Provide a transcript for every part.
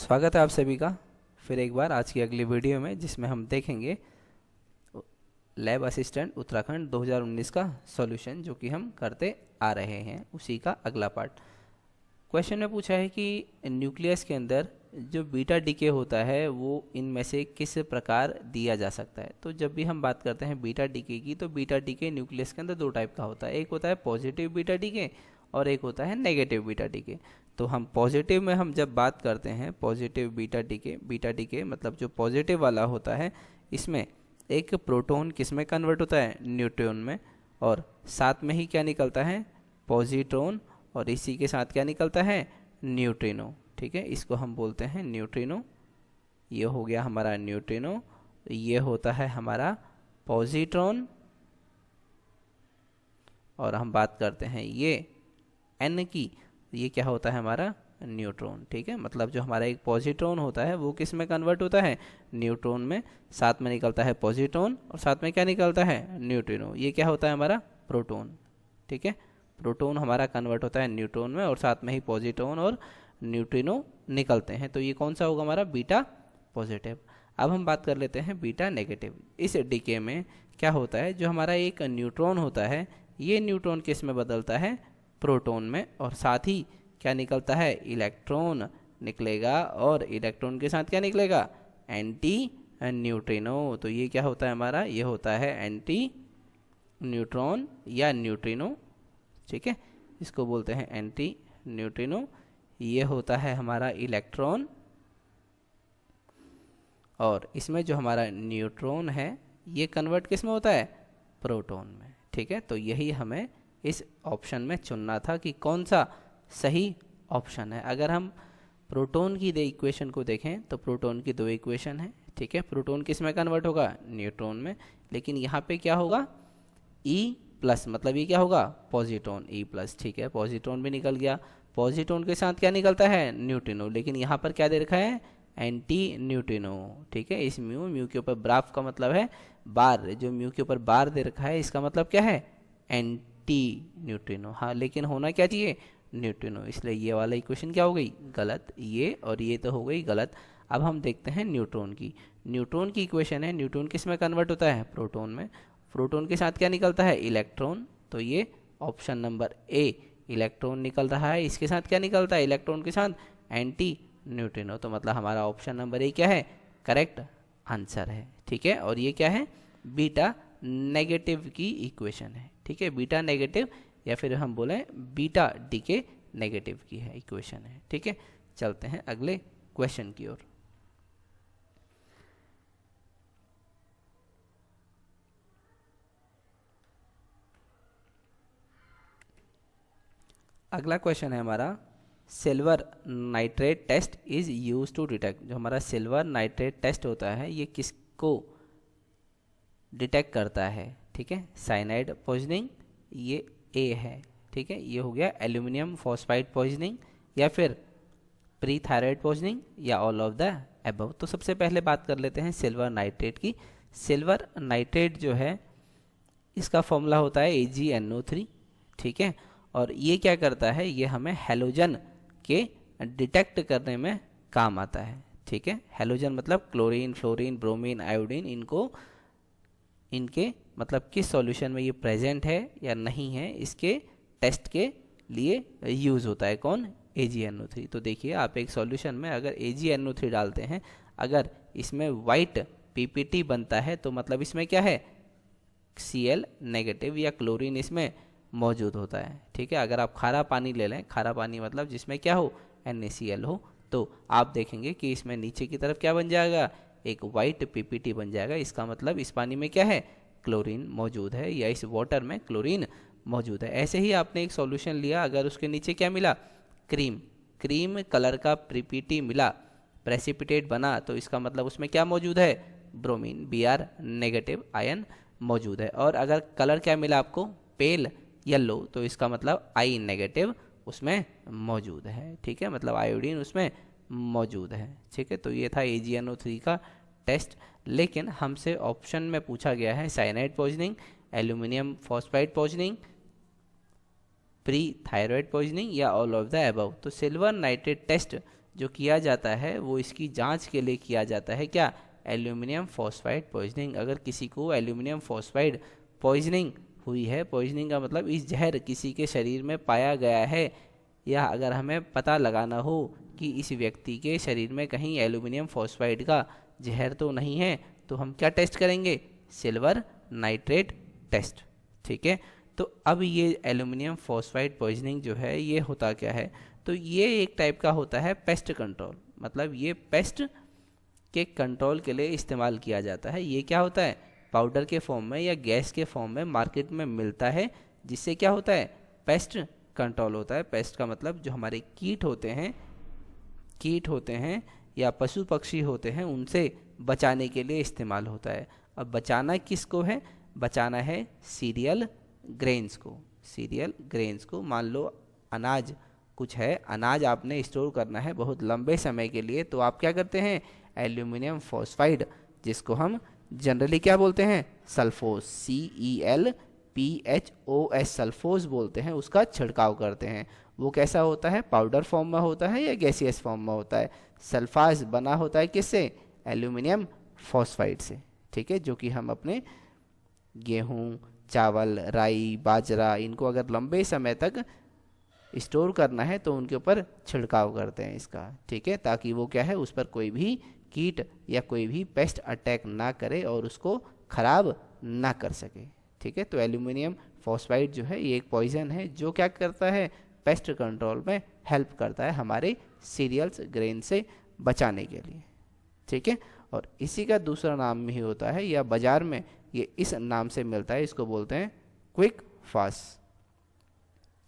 स्वागत है आप सभी का फिर एक बार आज की अगली वीडियो में, जिसमें हम देखेंगे लैब असिस्टेंट उत्तराखंड 2019 का सॉल्यूशन, जो कि हम करते आ रहे हैं। उसी का अगला पार्ट। क्वेश्चन में पूछा है कि न्यूक्लियस के अंदर जो बीटा डीके होता है वो इनमें से किस प्रकार दिया जा सकता है। तो जब भी हम बात करते हैं बीटा डीके की, तो बीटा डीके न्यूक्लियस के अंदर दो टाइप का होता है। एक होता है पॉजिटिव बीटा डीके और एक होता है नेगेटिव बीटा डीके। तो हम पॉजिटिव में हम जब बात करते हैं पॉजिटिव बीटा डीके मतलब जो पॉजिटिव वाला होता है, इसमें एक प्रोटॉन किस में कन्वर्ट होता है, न्यूट्रॉन में, और साथ में ही क्या निकलता है, पॉजिट्रॉन, और इसी के साथ क्या निकलता है, न्यूट्रिनो। ठीक है, इसको हम बोलते हैं न्यूट्रिनो। ये हो गया हमारा न्यूट्रिनो। ये होता है हमारा पॉजिट्रॉन, और हम बात करते हैं ये एन की, ये क्या होता है हमारा न्यूट्रॉन। ठीक है, मतलब जो हमारा एक पॉजिट्रॉन होता है वो किस में कन्वर्ट होता है, न्यूट्रॉन में, साथ में निकलता है पॉजिट्रॉन और साथ में क्या निकलता है, न्यूट्रिनो। ये क्या होता है हमारा प्रोटॉन। ठीक है, प्रोटॉन हमारा कन्वर्ट होता है न्यूट्रॉन में और साथ में ही पॉजिट्रॉन और न्यूट्रिनो निकलते हैं। तो ये कौन सा होगा हमारा, बीटा पॉजिटिव। अब हम बात कर लेते हैं बीटा नेगेटिव। इस डीके में क्या होता है, जो हमारा एक न्यूट्रॉन होता है, ये न्यूट्रॉन किस में बदलता है, प्रोटॉन में, और साथ ही क्या निकलता है, इलेक्ट्रॉन निकलेगा, और इलेक्ट्रॉन के साथ क्या निकलेगा, एंटी न्यूट्रिनो। तो ये क्या होता है हमारा, ये होता है एंटी न्यूट्रॉन या न्यूट्रिनो। ठीक है, इसको बोलते हैं एंटी न्यूट्रिनो। ये होता है हमारा इलेक्ट्रॉन, और इसमें जो हमारा न्यूट्रॉन है ये कन्वर्ट किस में होता है, प्रोटॉन में। ठीक है, तो यही हमें इस ऑप्शन में चुनना था कि कौन सा सही ऑप्शन है। अगर हम प्रोटॉन की इक्वेशन को देखें तो प्रोटॉन की दो इक्वेशन है। ठीक है, प्रोटॉन किस में कन्वर्ट होगा, न्यूट्रॉन में, लेकिन यहाँ पे क्या होगा, ई प्लस, मतलब ये क्या होगा, पॉजिट्रॉन, ई प्लस। ठीक है, पॉजिट्रॉन भी निकल गया, पॉजिट्रॉन के साथ क्या निकलता है, न्यूट्रिनो, लेकिन यहाँ पर क्या दे रखा है, एंटी न्यूट्रिनो। ठीक है, इस म्यू के ऊपर ब्राफ का मतलब है बार, जो म्यू के ऊपर बार दे रखा है इसका मतलब क्या है, एंटी न्यूट्रिनो। हाँ, लेकिन होना क्या चाहिए, न्यूट्रिनो, इसलिए ये वाला इक्वेशन क्या हो गई, गलत। ये और ये तो हो गई गलत। अब हम देखते हैं न्यूट्रॉन की। न्यूट्रॉन की इक्वेशन है, न्यूट्रॉन किस में कन्वर्ट होता है, प्रोटॉन में, प्रोटॉन के साथ क्या निकलता है, इलेक्ट्रॉन। तो ये ऑप्शन नंबर ए इलेक्ट्रॉन निकल रहा है, इसके साथ क्या निकलता है, इलेक्ट्रॉन के साथ एंटी न्यूट्रिनो। तो मतलब हमारा ऑप्शन नंबर ए क्या है, करेक्ट आंसर है। ठीक है, और ये क्या है, बीटा नेगेटिव की इक्वेशन है। ठीक है, बीटा नेगेटिव, या फिर हम बोले बीटा डीके नेगेटिव की है इक्वेशन है। ठीक है, चलते हैं अगले क्वेश्चन की ओर। अगला क्वेश्चन है हमारा, silver nitrate test is use to detect. जो हमारा सिल्वर नाइट्रेट टेस्ट होता है ये किसको डिटेक्ट करता है। ठीक है, साइनाइड पॉइजनिंग, ये ए है। ठीक है, ये हो गया एल्यूमिनियम फॉस्फाइड पॉइजनिंग, या फिर प्री थायराइड पॉइजनिंग, या ऑल ऑफ द अबव। तो सबसे पहले बात कर लेते हैं सिल्वर नाइट्रेट की। सिल्वर नाइट्रेट जो है इसका फॉर्मूला होता है AgNO3। ठीक है, और ये क्या करता है, ये हमें हैलोजन के डिटेक्ट करने में काम आता है। ठीक है, हैलोजन मतलब क्लोरीन, फ्लोरीन, ब्रोमीन, आयोडीन, इनके मतलब किस सॉल्यूशन में ये प्रेजेंट है या नहीं है, इसके टेस्ट के लिए यूज़ होता है कौन, AgNO3। तो देखिए, आप एक सॉल्यूशन में अगर AgNO3 डालते हैं, अगर इसमें वाइट PPT बनता है तो मतलब इसमें क्या है, Cl नेगेटिव या क्लोरीन इसमें मौजूद होता है। ठीक है, अगर आप खारा पानी ले लें, खारा पानी मतलब जिसमें क्या हो, NaCl हो, तो आप देखेंगे कि इसमें नीचे की तरफ क्या बन जाएगा, एक वाइट PPT बन जाएगा। इसका मतलब इस पानी में क्या है, क्लोरीन मौजूद है, या इस वाटर में क्लोरीन मौजूद है। ऐसे ही आपने एक सॉल्यूशन लिया, अगर उसके नीचे क्या मिला, क्रीम कलर का PPT मिला, प्रेसिपिटेट बना, तो इसका मतलब उसमें क्या मौजूद है, ब्रोमीन, Br नेगेटिव आयन मौजूद है। और अगर कलर क्या मिला आपको, पेल येलो, तो इसका मतलब I नेगेटिव उसमें मौजूद है। ठीक है, मतलब आयोडीन उसमें मौजूद है। ठीक है, तो ये था AgNO3 का टेस्ट। लेकिन हमसे ऑप्शन में पूछा गया है cyanide poisoning, aluminium phosphide poisoning, pre thyroid poisoning, या ऑल ऑफ द अबव। तो सिल्वर नाइट्रेट टेस्ट जो किया जाता है वो इसकी जांच के लिए किया जाता है क्या, एल्यूमिनियम फॉस्फाइड पॉइजनिंग। अगर किसी को एल्यूमिनियम फॉस्फाइड पॉइजनिंग हुई है, पॉइजनिंग का मतलब इस जहर किसी के शरीर में पाया गया है, या अगर हमें पता लगाना हो कि इस व्यक्ति के शरीर में कहीं एल्यूमिनियम फॉस्फाइड का जहर तो नहीं है, तो हम क्या टेस्ट करेंगे, सिल्वर नाइट्रेट टेस्ट। ठीक है, तो अब ये एल्यूमिनियम फॉस्फाइड पॉइजनिंग जो है ये होता क्या है, तो ये एक टाइप का होता है पेस्ट कंट्रोल, मतलब ये पेस्ट के कंट्रोल के लिए इस्तेमाल किया जाता है। ये क्या होता है, पाउडर के फॉर्म में या गैस के फॉर्म में मार्केट में मिलता है, जिससे क्या होता है, पेस्ट कंट्रोल होता है। पेस्ट का मतलब जो हमारे कीट होते हैं या पशु पक्षी होते हैं, उनसे बचाने के लिए इस्तेमाल होता है। अब बचाना किसको है, बचाना है सीरियल ग्रेन्स को। मान लो अनाज कुछ है, अनाज आपने स्टोर करना है बहुत लंबे समय के लिए, तो आप क्या करते हैं, एल्यूमिनियम फॉस्फाइड, जिसको हम जनरली क्या बोलते हैं, सल्फोस, CELPHOS सल्फोस बोलते हैं, उसका छिड़काव करते हैं। वो कैसा होता है, पाउडर फॉर्म में होता है या गैसियस फॉर्म में होता है। सल्फास बना होता है किससे, एल्यूमिनियम फॉस्फाइड से। ठीक है, जो कि हम अपने गेहूँ, चावल, राई, बाजरा, इनको अगर लंबे समय तक स्टोर करना है तो उनके ऊपर छिड़काव करते हैं इसका। ठीक है, ताकि वो क्या है, उस पर कोई भी कीट या कोई भी पेस्ट अटैक ना करे और उसको खराब ना कर सके। ठीक है, तो एल्यूमिनियम फॉस्फाइड जो है ये एक पॉइजन है जो क्या करता है, पेस्ट कंट्रोल में हेल्प करता है हमारे सीरियल्स ग्रेन से बचाने के लिए। ठीक है, और इसी का दूसरा नाम भी होता है, या बाजार में ये इस नाम से मिलता है, इसको बोलते हैं क्विक फॉस।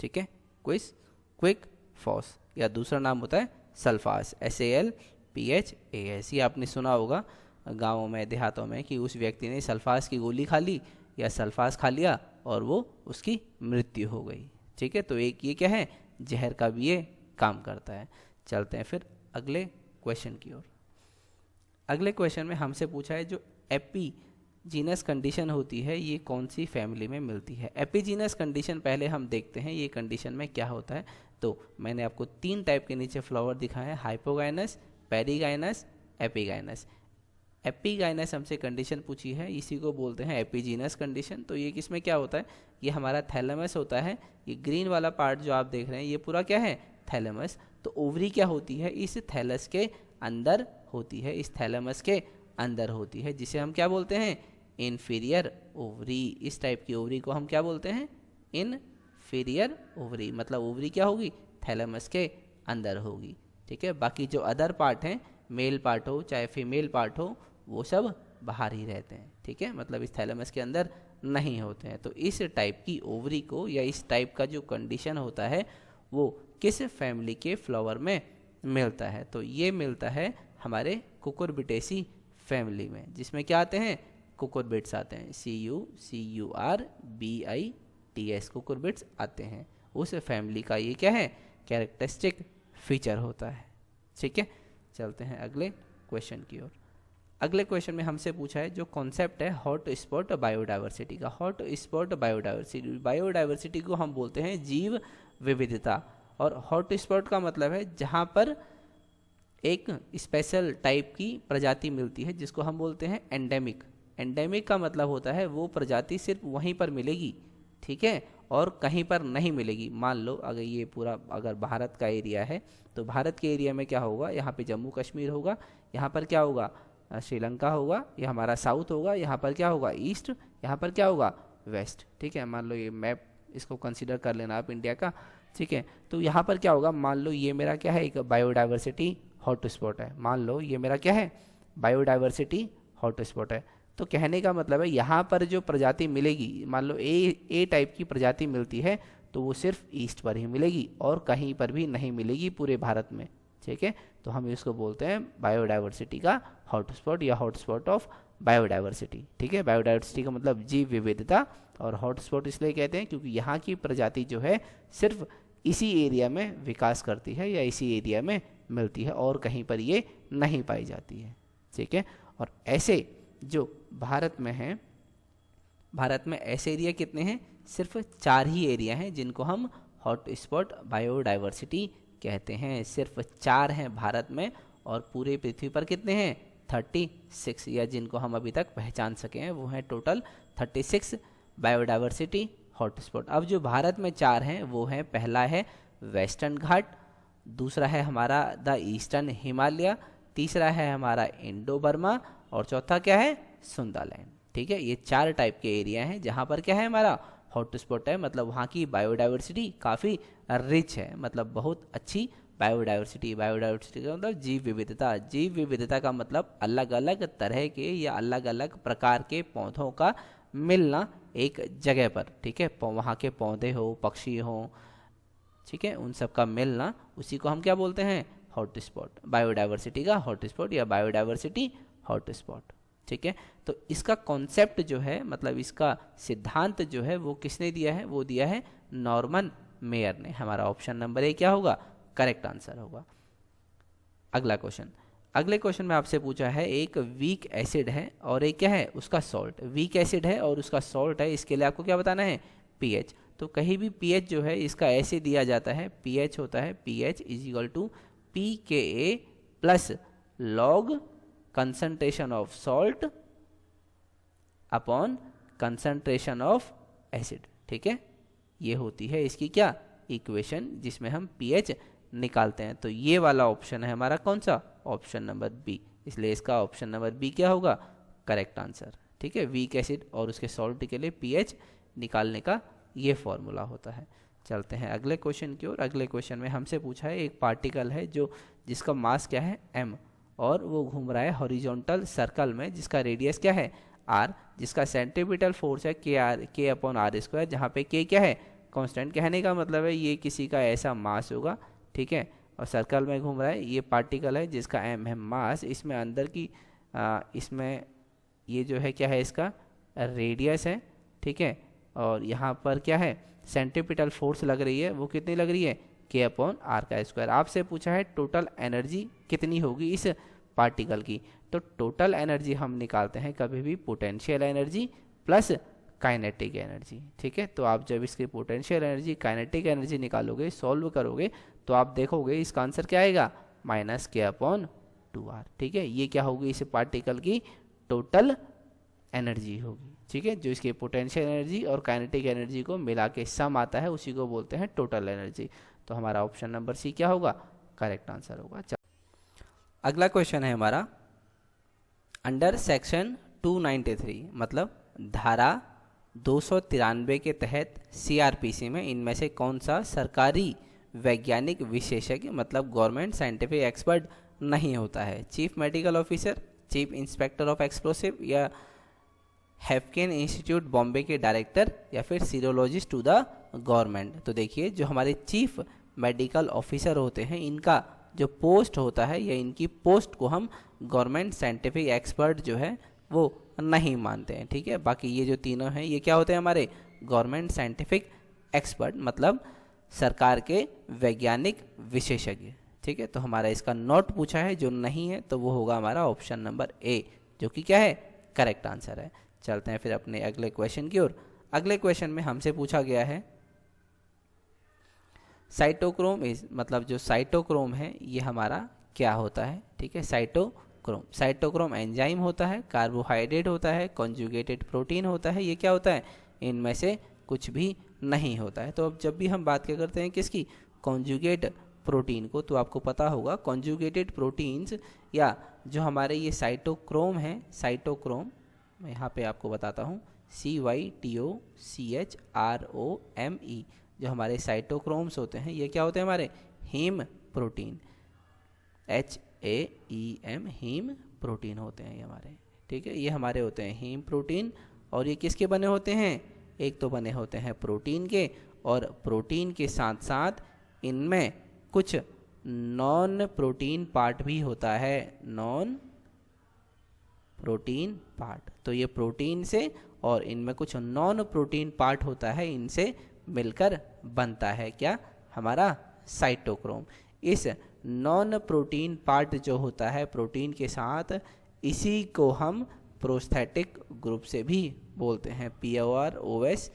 ठीक है, क्विक फॉस, या दूसरा नाम होता है सल्फास, SALPHAS। ये आपने सुना होगा गाँवों में, देहातों में, कि उस व्यक्ति ने सल्फास की गोली खा ली या सल्फास खा लिया और वो उसकी मृत्यु हो गई। ठीक है, तो एक ये क्या है, जहर का भी ये काम करता है। चलते हैं फिर अगले क्वेश्चन की ओर। अगले क्वेश्चन में हमसे पूछा है जो एपीजीनस कंडीशन होती है ये कौन सी फैमिली में मिलती है। एपीजीनस कंडीशन पहले हम देखते हैं ये कंडीशन में क्या होता है। तो मैंने आपको 3 टाइप के नीचे फ्लावर दिखाए हैं, हाइपोगाइनस, पेरीगाइनस, एपीगाइनस। एपीगाइनस हमसे कंडीशन पूछी है, इसी को बोलते हैं एपीजीनस कंडीशन। तो ये किसमें क्या होता है, ये हमारा थैलेमस होता है। ये ग्रीन वाला पार्ट जो आप देख रहे हैं ये पूरा क्या है, थैलेमस। तो ओवरी क्या होती है, इस थैलस के अंदर होती है, इस थैलेमस के अंदर होती है, जिसे हम क्या बोलते हैं, इन्फीरियर ओवरी। इस टाइप की ओवरी को हम क्या बोलते हैं, इन्फीरियर ओवरी। मतलब ओवरी क्या होगी, थैलेमस के अंदर होगी। ठीक है, बाकी जो अदर पार्ट हैं, मेल पार्ट हो चाहे फीमेल पार्ट हो, वो सब बाहर ही रहते हैं। ठीक है, मतलब इस थैलेमस के अंदर नहीं होते हैं। तो इस टाइप की ओवरी को या इस टाइप का जो कंडीशन होता है वो किस फैमिली के फ्लावर में मिलता है, तो ये मिलता है हमारे कुकुरबिटेसी फैमिली में, जिसमें क्या आते हैं, कुकुरबिट्स आते हैं, CUCURBITS कुकुरबिट्स आते हैं। उस फैमिली का ये क्या है, कैरेक्टरिस्टिक फीचर होता है। ठीक है, चलते हैं अगले क्वेश्चन की ओर। अगले क्वेश्चन में हमसे पूछा है जो कॉन्सेप्ट है हॉट स्पॉट बायोडाइवर्सिटी का। हॉट स्पॉट बायोडाइवर्सिटी को हम बोलते हैं जीव विविधता। और हॉट स्पॉट का मतलब है जहाँ पर एक स्पेशल टाइप की प्रजाति मिलती है, जिसको हम बोलते हैं एंडेमिक। एंडेमिक का मतलब होता है वो प्रजाति सिर्फ वहीं पर मिलेगी, ठीक है, और कहीं पर नहीं मिलेगी। मान लो अगर ये पूरा अगर भारत का एरिया है, तो भारत के एरिया में क्या होगा, यहाँ पे जम्मू कश्मीर होगा, यहाँ पर क्या होगा, श्रीलंका होगा, ये हमारा साउथ होगा, यहाँ पर क्या होगा, ईस्ट, यहाँ पर क्या होगा, वेस्ट। ठीक है, मान लो ये मैप इसको कंसीडर कर लेना आप इंडिया का। ठीक है, तो यहाँ पर क्या होगा, मान लो ये मेरा क्या है, एक बायोडाइवर्सिटी हॉटस्पॉट है। मान लो ये मेरा क्या है, बायोडाइवर्सिटी हॉटस्पॉट है। तो कहने का मतलब है यहाँ पर जो प्रजाति मिलेगी, मान लो ए टाइप की प्रजाति मिलती है, तो वो सिर्फ ईस्ट पर ही मिलेगी और कहीं पर भी नहीं मिलेगी पूरे भारत में। ठीक है, तो हम इसको बोलते हैं बायोडाइवर्सिटी का हॉटस्पॉट या हॉटस्पॉट ऑफ बायोडाइवर्सिटी। ठीक है, बायोडाइवर्सिटी का मतलब जीव विविधता, और हॉटस्पॉट इसलिए कहते हैं क्योंकि यहाँ की प्रजाति जो है सिर्फ इसी एरिया में विकास करती है या इसी एरिया में मिलती है और कहीं पर ये नहीं पाई जाती है। ठीक है, और ऐसे जो भारत में हैं, भारत में ऐसे एरिया कितने हैं, सिर्फ 4 ही एरिया हैं जिनको हम हॉटस्पॉट बायोडाइवर्सिटी कहते हैं। सिर्फ 4 हैं भारत में और पूरे पृथ्वी पर कितने हैं? 36, या जिनको हम अभी तक पहचान सके हैं वो हैं टोटल 36 बायोडाइवर्सिटी हॉटस्पॉट। अब जो भारत में 4 हैं वो हैं, पहला है वेस्टर्न घाट, दूसरा है हमारा द ईस्टर्न हिमालय, तीसरा है हमारा इंडो बर्मा और चौथा क्या है? सुंदरलैंड। ठीक है, ये 4 टाइप के एरिया हैं जहाँ पर क्या है हमारा हॉटस्पॉट है, मतलब वहाँ की बायोडाइवर्सिटी काफ़ी रिच है, मतलब बहुत अच्छी बायोडाइवर्सिटी। बायोडाइवर्सिटी का मतलब जीव विविधता। जीव विविधता का मतलब अलग अलग तरह के या अलग अलग प्रकार के पौधों का मिलना एक जगह पर। ठीक है, वहाँ के पौधे हो, पक्षी हो, ठीक है, उन सब का मिलना, उसी को हम क्या बोलते हैं? हॉटस्पॉट। बायोडाइवर्सिटी का हॉटस्पॉट या बायोडाइवर्सिटी हॉटस्पॉट। ठीक है, तो इसका कॉन्सेप्ट जो है, मतलब इसका सिद्धांत जो है वो किसने दिया है? वो दिया है नॉर्मन मेयर ने। हमारा ऑप्शन नंबर ए क्या होगा? करेक्ट आंसर होगा। अगला क्वेश्चन, अगले क्वेश्चन में आपसे पूछा है एक वीक एसिड है और एक क्या है? उसका सॉल्ट। वीक एसिड है और उसका सॉल्ट है, इसके लिए आपको क्या बताना है? पीएच। तो कहीं भी पीएच जो है इसका ऐसे दिया जाता है, पीएच होता है pH is equal to pKa plus log concentration of salt upon concentration of acid. ठीक है, ये होती है इसकी क्या? इक्वेशन, जिसमें हम पीएच निकालते हैं। तो ये वाला ऑप्शन है हमारा कौन सा? Option number B. इसलिए इसका ऑप्शन नंबर बी क्या होगा? Correct answer. ठीक है, वीक एसिड और उसके सॉल्ट के लिए पीएच निकालने का ये फॉर्मूला होता है। चलते हैं अगले क्वेश्चन की ओर। अगले क्वेश्चन में हमसे पूछा है एक पार्टिकल है जो जिसका मास क्या है? m, और वो घूम रहा है हॉरिजॉन्टल सर्कल में जिसका रेडियस क्या है? r, जिसका सेंट्रीपिटल फोर्स है k अपॉन आर स्क्वायर, जहाँ पे k क्या है? कांस्टेंट। कहने का मतलब है ये किसी का ऐसा मास होगा, ठीक है, और सर्कल में घूम रहा है। ये पार्टिकल है जिसका m है मास, इसमें अंदर की इसमें ये जो है क्या है? इसका रेडियस है, ठीक है, और यहाँ पर क्या है? सेंट्रीपिटल फोर्स लग रही है, वो कितनी लग रही है? k अपॉन आर का स्क्वायर। आपसे पूछा है टोटल एनर्जी कितनी होगी इस पार्टिकल की। तो टोटल एनर्जी हम निकालते हैं कभी भी potential energy plus kinetic energy. ठीक है, तो आप जब इसकी पोटेंशियल एनर्जी, काइनेटिक एनर्जी निकालोगे, सॉल्व करोगे, तो आप देखोगे इसका आंसर क्या आएगा? Minus k upon 2r। ठीक है, ये क्या होगी? इस पार्टिकल की टोटल एनर्जी होगी। ठीक है, जो इसके पोटेंशियल एनर्जी और काइनेटिक एनर्जी को मिला के सम आता है उसी को बोलते हैं टोटल एनर्जी। तो हमारा ऑप्शन नंबर सी क्या होगा? करेक्ट आंसर होगा। अगला क्वेश्चन है हमारा, अंडर सेक्शन 293, मतलब धारा 293 के तहत सीआरपीसी में इनमें से कौन सा सरकारी वैज्ञानिक विशेषज्ञ, मतलब गवर्नमेंट साइंटिफिक एक्सपर्ट नहीं होता है? Chief medical officer, chief inspector of explosive, या हैफकिन इंस्टीट्यूट बॉम्बे के डायरेक्टर, या फिर सीरोलॉजिस्ट टू द गवर्नमेंट। तो देखिए, जो हमारे चीफ मेडिकल ऑफिसर होते हैं इनका जो पोस्ट होता है या इनकी पोस्ट को हम गवर्नमेंट साइंटिफिक एक्सपर्ट जो है वो नहीं मानते हैं। ठीक है, बाकी ये जो तीनों हैं ये क्या होते हैं? हमारे गवर्नमेंट साइंटिफिक एक्सपर्ट, मतलब सरकार के वैज्ञानिक विशेषज्ञ। ठीक है, तो हमारा इसका नॉट पूछा है, जो नहीं है तो वो होगा हमारा ऑप्शन नंबर ए, जो कि क्या है? करेक्ट आंसर है। चलते हैं फिर अपने अगले क्वेश्चन की ओर। अगले क्वेश्चन में हमसे पूछा गया है साइटोक्रोम इज, मतलब जो साइटोक्रोम है ये हमारा क्या होता है? ठीक है, साइटोक्रोम एंजाइम होता है, कार्बोहाइड्रेट होता है, कॉन्जुगेटेड प्रोटीन होता है, ये क्या होता है? इनमें से कुछ भी नहीं होता है। तो अब जब भी हम बात क्या करते हैं किसकी? कॉन्जुगेट प्रोटीन को, तो आपको पता होगा कॉन्जुगेटेड प्रोटीन्स या जो हमारे ये साइटोक्रोम है, साइटोक्रोम मैं यहाँ पे आपको बताता हूँ, CYTOCHROME, जो हमारे साइटोक्रोम्स होते हैं ये क्या होते हैं? हमारे haem protein, HAEM, haem protein होते हैं ये हमारे। ठीक है, ये हमारे होते हैं हीम प्रोटीन। और ये किसके बने होते हैं? एक तो बने होते हैं प्रोटीन के, और प्रोटीन के साथ साथ इनमें कुछ नॉन प्रोटीन पार्ट भी होता है, नॉन प्रोटीन पार्ट। तो ये प्रोटीन से और इनमें कुछ नॉन प्रोटीन पार्ट होता है, इनसे मिलकर बनता है क्या? हमारा साइटोक्रोम। इस नॉन प्रोटीन पार्ट जो होता है प्रोटीन के साथ, इसी को हम प्रोस्थेटिक ग्रुप से भी बोलते हैं, PROSTHETIC,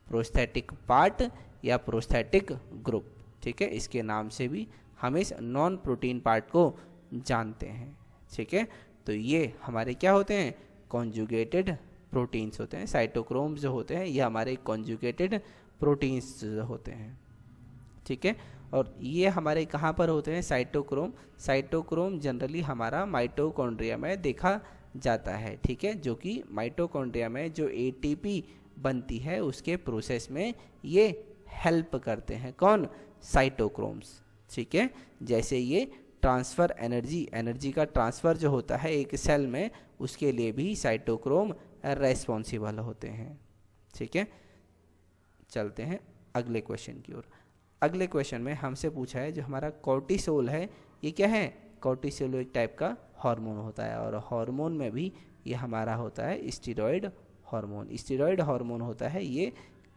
प्रोस्थेटिक पार्ट या प्रोस्थेटिक ग्रुप। ठीक है, इसके नाम से भी हम इस नॉन प्रोटीन पार्ट को जानते हैं। ठीक है, तो ये हमारे क्या होते हैं, कॉन्जुगेटेड प्रोटीन्स होते हैं। साइटोक्रोम्स जो होते हैं ये हमारे कॉन्जुगेटेड प्रोटीन्स होते हैं। ठीक है, और ये हमारे कहाँ पर होते हैं, साइटोक्रोम। साइटोक्रोम जनरली हमारा माइटोकॉन्ड्रिया में देखा जाता है। ठीक है, जो कि माइटोकॉन्ड्रिया में जो एटीपी बनती है उसके प्रोसेस में ये हेल्प करते हैं। कौन, साइटोक्रोम्स। ठीक है, जैसे ये ट्रांसफ़र एनर्जी का ट्रांसफ़र जो होता है एक सेल में, उसके लिए भी साइटोक्रोम रेस्पॉन्सिबल होते हैं। ठीक है, चलते हैं अगले क्वेश्चन की ओर। अगले क्वेश्चन में हमसे पूछा है जो हमारा कॉर्टिसोल है, ये क्या है, कॉर्टिसोल एक टाइप का हार्मोन होता है, और हार्मोन में भी ये हमारा होता है स्टीरॉयड हार्मोन। स्टीरॉयड हार्मोन होता है ये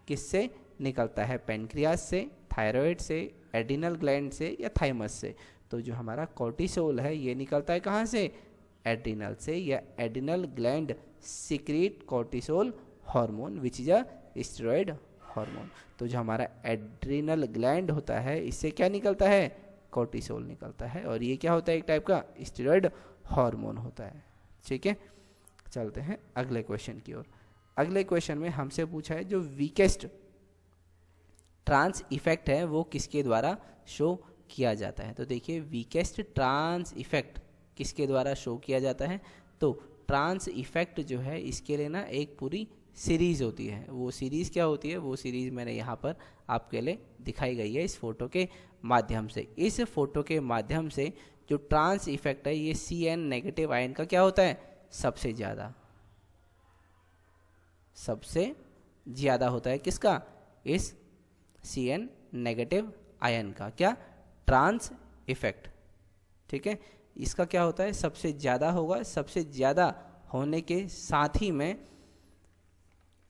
किससे निकलता है, पेनक्रियास से, थायराइड से, एड्रिनल ग्लैंड से या थाइमस से। तो जो हमारा कॉर्टिसोल है ये निकलता है कहाँ से, एड्रिनल से, या adrenal gland secrete cortisol hormone which is a steroid hormone. तो जो हमारा एड्रिनल ग्लैंड होता है इससे क्या निकलता है, कॉर्टिसोल निकलता है, और ये क्या होता है, एक टाइप का स्टेरॉयड हार्मोन होता है। ठीक है, चलते हैं अगले क्वेश्चन की ओर। अगले क्वेश्चन में हमसे पूछा है जो वीकेस्ट ट्रांस इफेक्ट है वो किसके द्वारा शो किया जाता है। तो देखिए वीकेस्ट ट्रांस इफेक्ट किसके द्वारा शो किया जाता है, तो ट्रांस इफेक्ट जो है इसके लिए ना एक पूरी सीरीज़ होती है। वो सीरीज़ क्या होती है, वो सीरीज़ मैंने यहाँ पर आपके लिए दिखाई गई है इस फोटो के माध्यम से। इस फोटो के माध्यम से जो ट्रांस इफेक्ट है ये CN नेगेटिव आयन का क्या होता है, सबसे ज़्यादा होता है। किसका, इस CN नेगेटिव आयन का क्या, ट्रांस इफेक्ट। ठीक है, इसका क्या होता है, सबसे ज़्यादा होगा। सबसे ज़्यादा होने के साथ ही में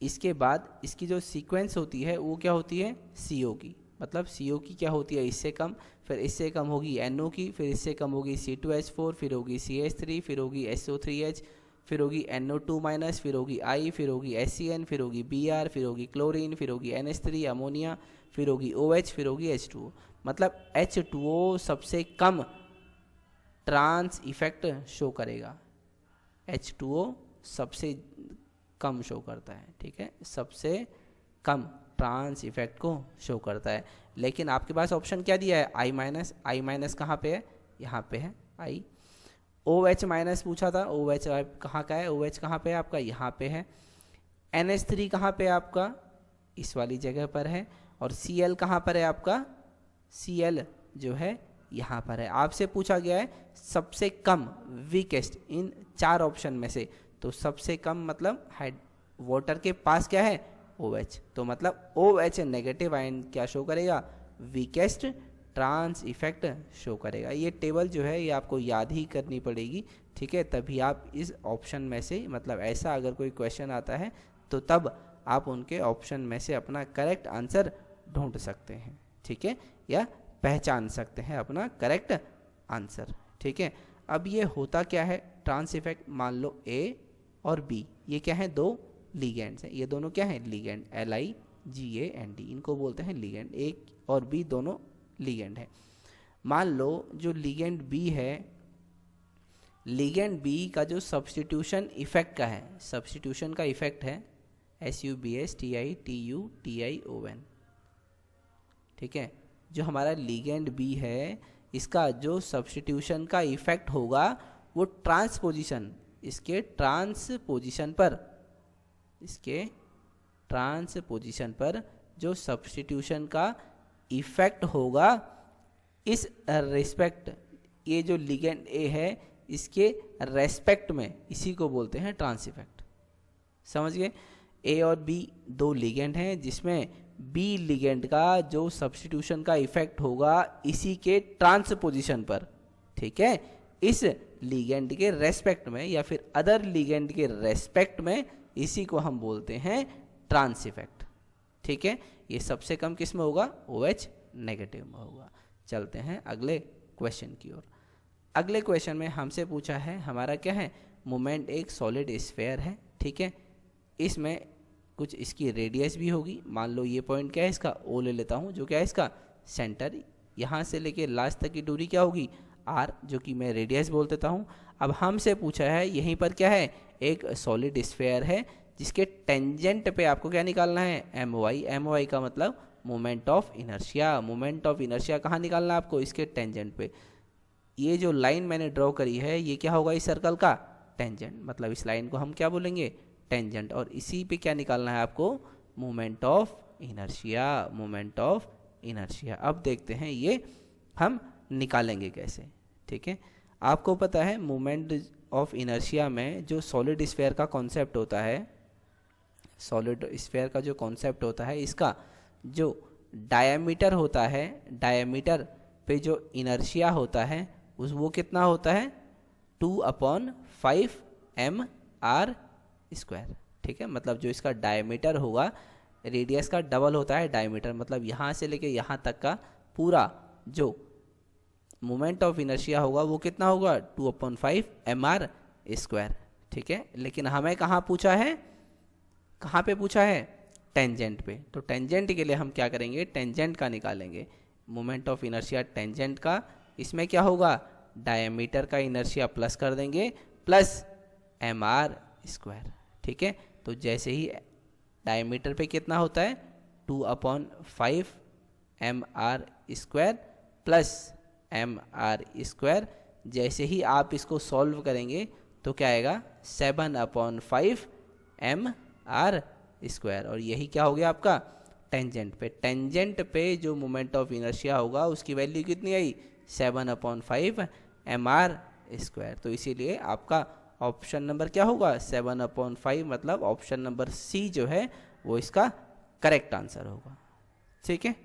इसके बाद इसकी जो सीक्वेंस होती है वो क्या होती है, CO की। मतलब CO की क्या होती है, इससे कम, फिर इससे कम होगी NO की, फिर इससे कम होगी C2H4, फिर होगी CH3, फिर होगी SO3H, फिर होगी NO2-, फिर होगी I, फिर होगी HCN, फिर होगी Br, फिर होगी क्लोरीन, फिर होगी NH3 अमोनिया, फिर होगी OH, फिर होगी H2O। मतलब H2O सबसे कम ट्रांस इफेक्ट शो करेगा। H2O सबसे कम शो करता है। ठीक है, सबसे कम ट्रांस इफेक्ट को शो करता है। लेकिन आपके पास ऑप्शन क्या दिया है, I- कहाँ पे है, यहाँ पे है I। OH- पूछा था, OH कहाँ का है, OH कहाँ पे है आपका, यहाँ पे है। NH3 कहाँ पे है आपका, इस वाली जगह पर है। और Cl कहाँ पर है आपका, Cl जो है यहाँ पर है। आपसे पूछा गया है सबसे कम, वीकेस्ट, इन 4 ऑप्शन में से। तो सबसे कम मतलब वाटर के पास क्या है, OH। तो मतलब OH नेगेटिव आयन क्या शो करेगा, वीकेस्ट ट्रांस इफेक्ट शो करेगा। ये टेबल जो है ये आपको याद ही करनी पड़ेगी। ठीक है, तभी आप इस ऑप्शन में से, मतलब ऐसा अगर कोई क्वेश्चन आता है तो तब आप उनके ऑप्शन में से अपना करेक्ट आंसर ढूंढ सकते हैं। ठीक है, या पहचान सकते हैं अपना करेक्ट आंसर। ठीक है, अब ये होता क्या है ट्रांस इफेक्ट, मान लो A और B ये क्या है, 2 लिगेंड्स हैं। ये दोनों क्या हैं, लिगेंड, LIGAND, इनको बोलते हैं लिगेंड। A और B दोनों लिगेंड है। मान लो जो लिगेंड B है, लिगेंड B का जो सब्स्टिट्यूशन इफेक्ट का है, सब्स्टिट्यूशन का इफेक्ट है SUBSTITUTION। ठीक है, जो हमारा लिगेंड B है इसका जो सब्स्टिट्यूशन का इफेक्ट होगा वो ट्रांसपोजिशन, इसके ट्रांसपोजिशन पर जो सब्स्टिट्यूशन का इफेक्ट होगा इस रेस्पेक्ट, ये जो लिगेंड A है इसके रेस्पेक्ट में, इसी को बोलते हैं ट्रांस इफेक्ट। समझ गए, A और B 2 लिगेंड हैं जिसमें B लिगेंड का जो सब्स्टिट्यूशन का इफेक्ट होगा इसी के ट्रांसपोजिशन पर। ठीक है, इस लिगेंड के रेस्पेक्ट में या फिर अदर लिगेंड के रेस्पेक्ट में, इसी को हम बोलते हैं ट्रांस इफेक्ट। ठीक है, ये सबसे कम किस में होगा, OH नेगेटिव में होगा। चलते हैं अगले क्वेश्चन की ओर। अगले क्वेश्चन में हमसे पूछा है हमारा क्या है, मोमेंट एक सॉलिड स्फेयर है। ठीक है, इसमें कुछ इसकी रेडियस भी होगी। मान लो ये पॉइंट क्या है इसका, O ले लेता हूँ, जो क्या है इसका सेंटर, यहाँ से लेके लास्ट तक की दूरी क्या होगी, r, जो कि मैं रेडियस बोल देता हूँ। अब हमसे पूछा है यहीं पर क्या है, एक सॉलिड स्फीयर है जिसके टेंजेंट पे आपको क्या निकालना है, my का मतलब moment of inertia. Moment of inertia कहाँ निकालना है आपको, इसके टेंजेंट पे। ये जो लाइन मैंने ड्रॉ करी है ये क्या होगा, इस सर्कल का टेंजेंट, मतलब इस लाइन को हम क्या बोलेंगे, टेंजेंट। और इसी पे क्या निकालना है आपको, moment of inertia, moment of inertia. अब देखते हैं ये हम निकालेंगे कैसे, ठीक है। आपको पता है मोमेंट ऑफ इनर्शिया में जो सॉलिड स्फीयर का कॉन्सेप्ट होता है, सॉलिड स्फीयर का जो कॉन्सेप्ट होता है, इसका जो डायमीटर होता है, डायमीटर पे जो इनर्शिया होता है उस वो कितना होता है, 2/5 mr², ठीक है। मतलब जो इसका डायमीटर होगा, रेडियस का डबल होता है डायमीटर, मतलब यहाँ से लेके यहाँ तक का पूरा जो मोमेंट ऑफ इनर्शिया होगा वो कितना होगा, 2/5 mr², ठीक है। लेकिन हमें कहाँ पूछा है, कहाँ पे पूछा है, टेंजेंट पे। तो टेंजेंट के लिए हम क्या करेंगे, टेंजेंट का निकालेंगे, मोमेंट ऑफ इनर्शिया टेंजेंट का। इसमें क्या होगा, डायमीटर का इनर्शिया प्लस कर देंगे, प्लस mr², ठीक है। तो जैसे ही डायमीटर पे कितना होता है, 2/5 mr² प्लस mr², जैसे ही आप इसको सॉल्व करेंगे तो क्या आएगा, 7/5 mr²। और यही क्या हो गया आपका टेंजेंट पे। टेंजेंट पे जो मोमेंट ऑफ इनर्शिया होगा उसकी वैल्यू कितनी आई, 7/5 mr²। तो इसीलिए आपका ऑप्शन नंबर क्या होगा, 7/5, मतलब ऑप्शन नंबर सी जो है वो इसका करेक्ट आंसर होगा, ठीक है,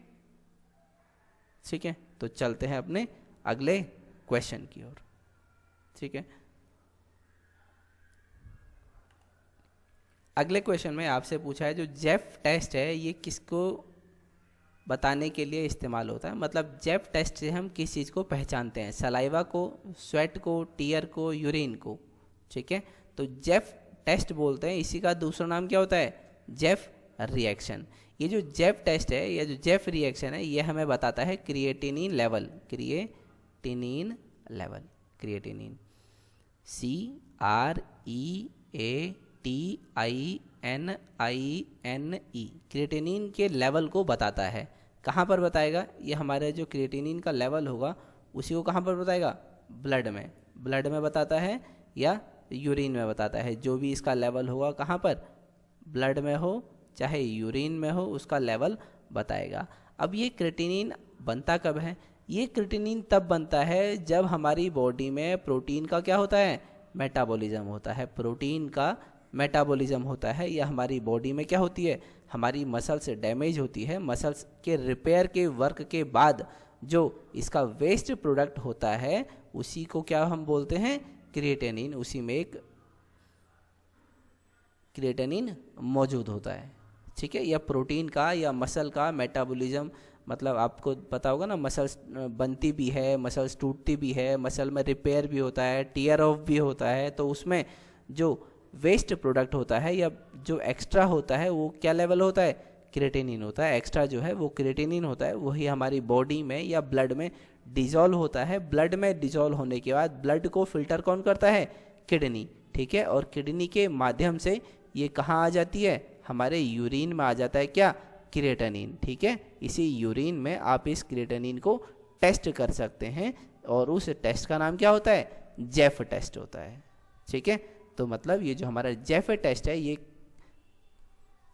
ठीक है। तो चलते हैं अपने अगले क्वेश्चन की ओर, ठीक है। अगले क्वेश्चन में आपसे पूछा है जो जेफ टेस्ट है ये किसको बताने के लिए इस्तेमाल होता है, मतलब जेफ टेस्ट से हम किस चीज़ को पहचानते हैं, सलाइवा को, स्वेट को, टीयर को, यूरिन को, ठीक है। तो जेफ टेस्ट बोलते हैं, इसी का दूसरा नाम क्या होता है, जेफ रिएक्शन। ये जो जेफ टेस्ट है या जो जेफ रिएक्शन है ये हमें बताता है creatinine level, creatinine level, creatinine CREATININE, creatinine के लेवल को बताता है। कहाँ पर बताएगा, ये हमारे जो क्रिएटिनिन का लेवल होगा उसी को कहाँ पर बताएगा, ब्लड में, ब्लड में बताता है या यूरिन में बताता है। जो भी इसका लेवल होगा कहाँ पर, ब्लड में हो चाहे यूरिन में हो, उसका लेवल बताएगा। अब ये क्रिएटिनिन बनता कब है, ये क्रिएटिनिन तब बनता है जब हमारी बॉडी में प्रोटीन का क्या होता है, मेटाबॉलिज्म होता है। प्रोटीन का मेटाबॉलिज्म होता है या हमारी बॉडी में क्या होती है, हमारी मसल्स डैमेज होती है, मसल्स के रिपेयर के वर्क के बाद जो इसका वेस्ट प्रोडक्ट होता है उसी को क्या हम बोलते हैं, क्रिएटिनिन। उसी में एक क्रिएटिनिन मौजूद होता है, ठीक है। या प्रोटीन का या मसल का मेटाबॉलिज्म, मतलब आपको पता होगा ना, मसल्स बनती भी है, मसल्स टूटती भी है, मसल में रिपेयर भी होता है, टीयर ऑफ भी होता है। तो उसमें जो वेस्ट प्रोडक्ट होता है या जो एक्स्ट्रा होता है वो क्या लेवल होता है, क्रिएटिनिन होता है। एक्स्ट्रा जो है वो क्रिएटिनिन होता है, वही हमारी बॉडी में या ब्लड में डिजॉल्व होता है। ब्लड में डिजॉल्व होने के बाद ब्लड को फिल्टर कौन करता है, किडनी, ठीक है। और किडनी के माध्यम से ये कहाँ आ जाती है, हमारे यूरिन में आ जाता है क्या, क्रिएटिनिन, ठीक है। इसी यूरिन में आप इस क्रिएटिनिन को टेस्ट कर सकते हैं और उस टेस्ट का नाम क्या होता है, जेफ टेस्ट होता है, ठीक है। तो मतलब ये जो हमारा जेफ टेस्ट है ये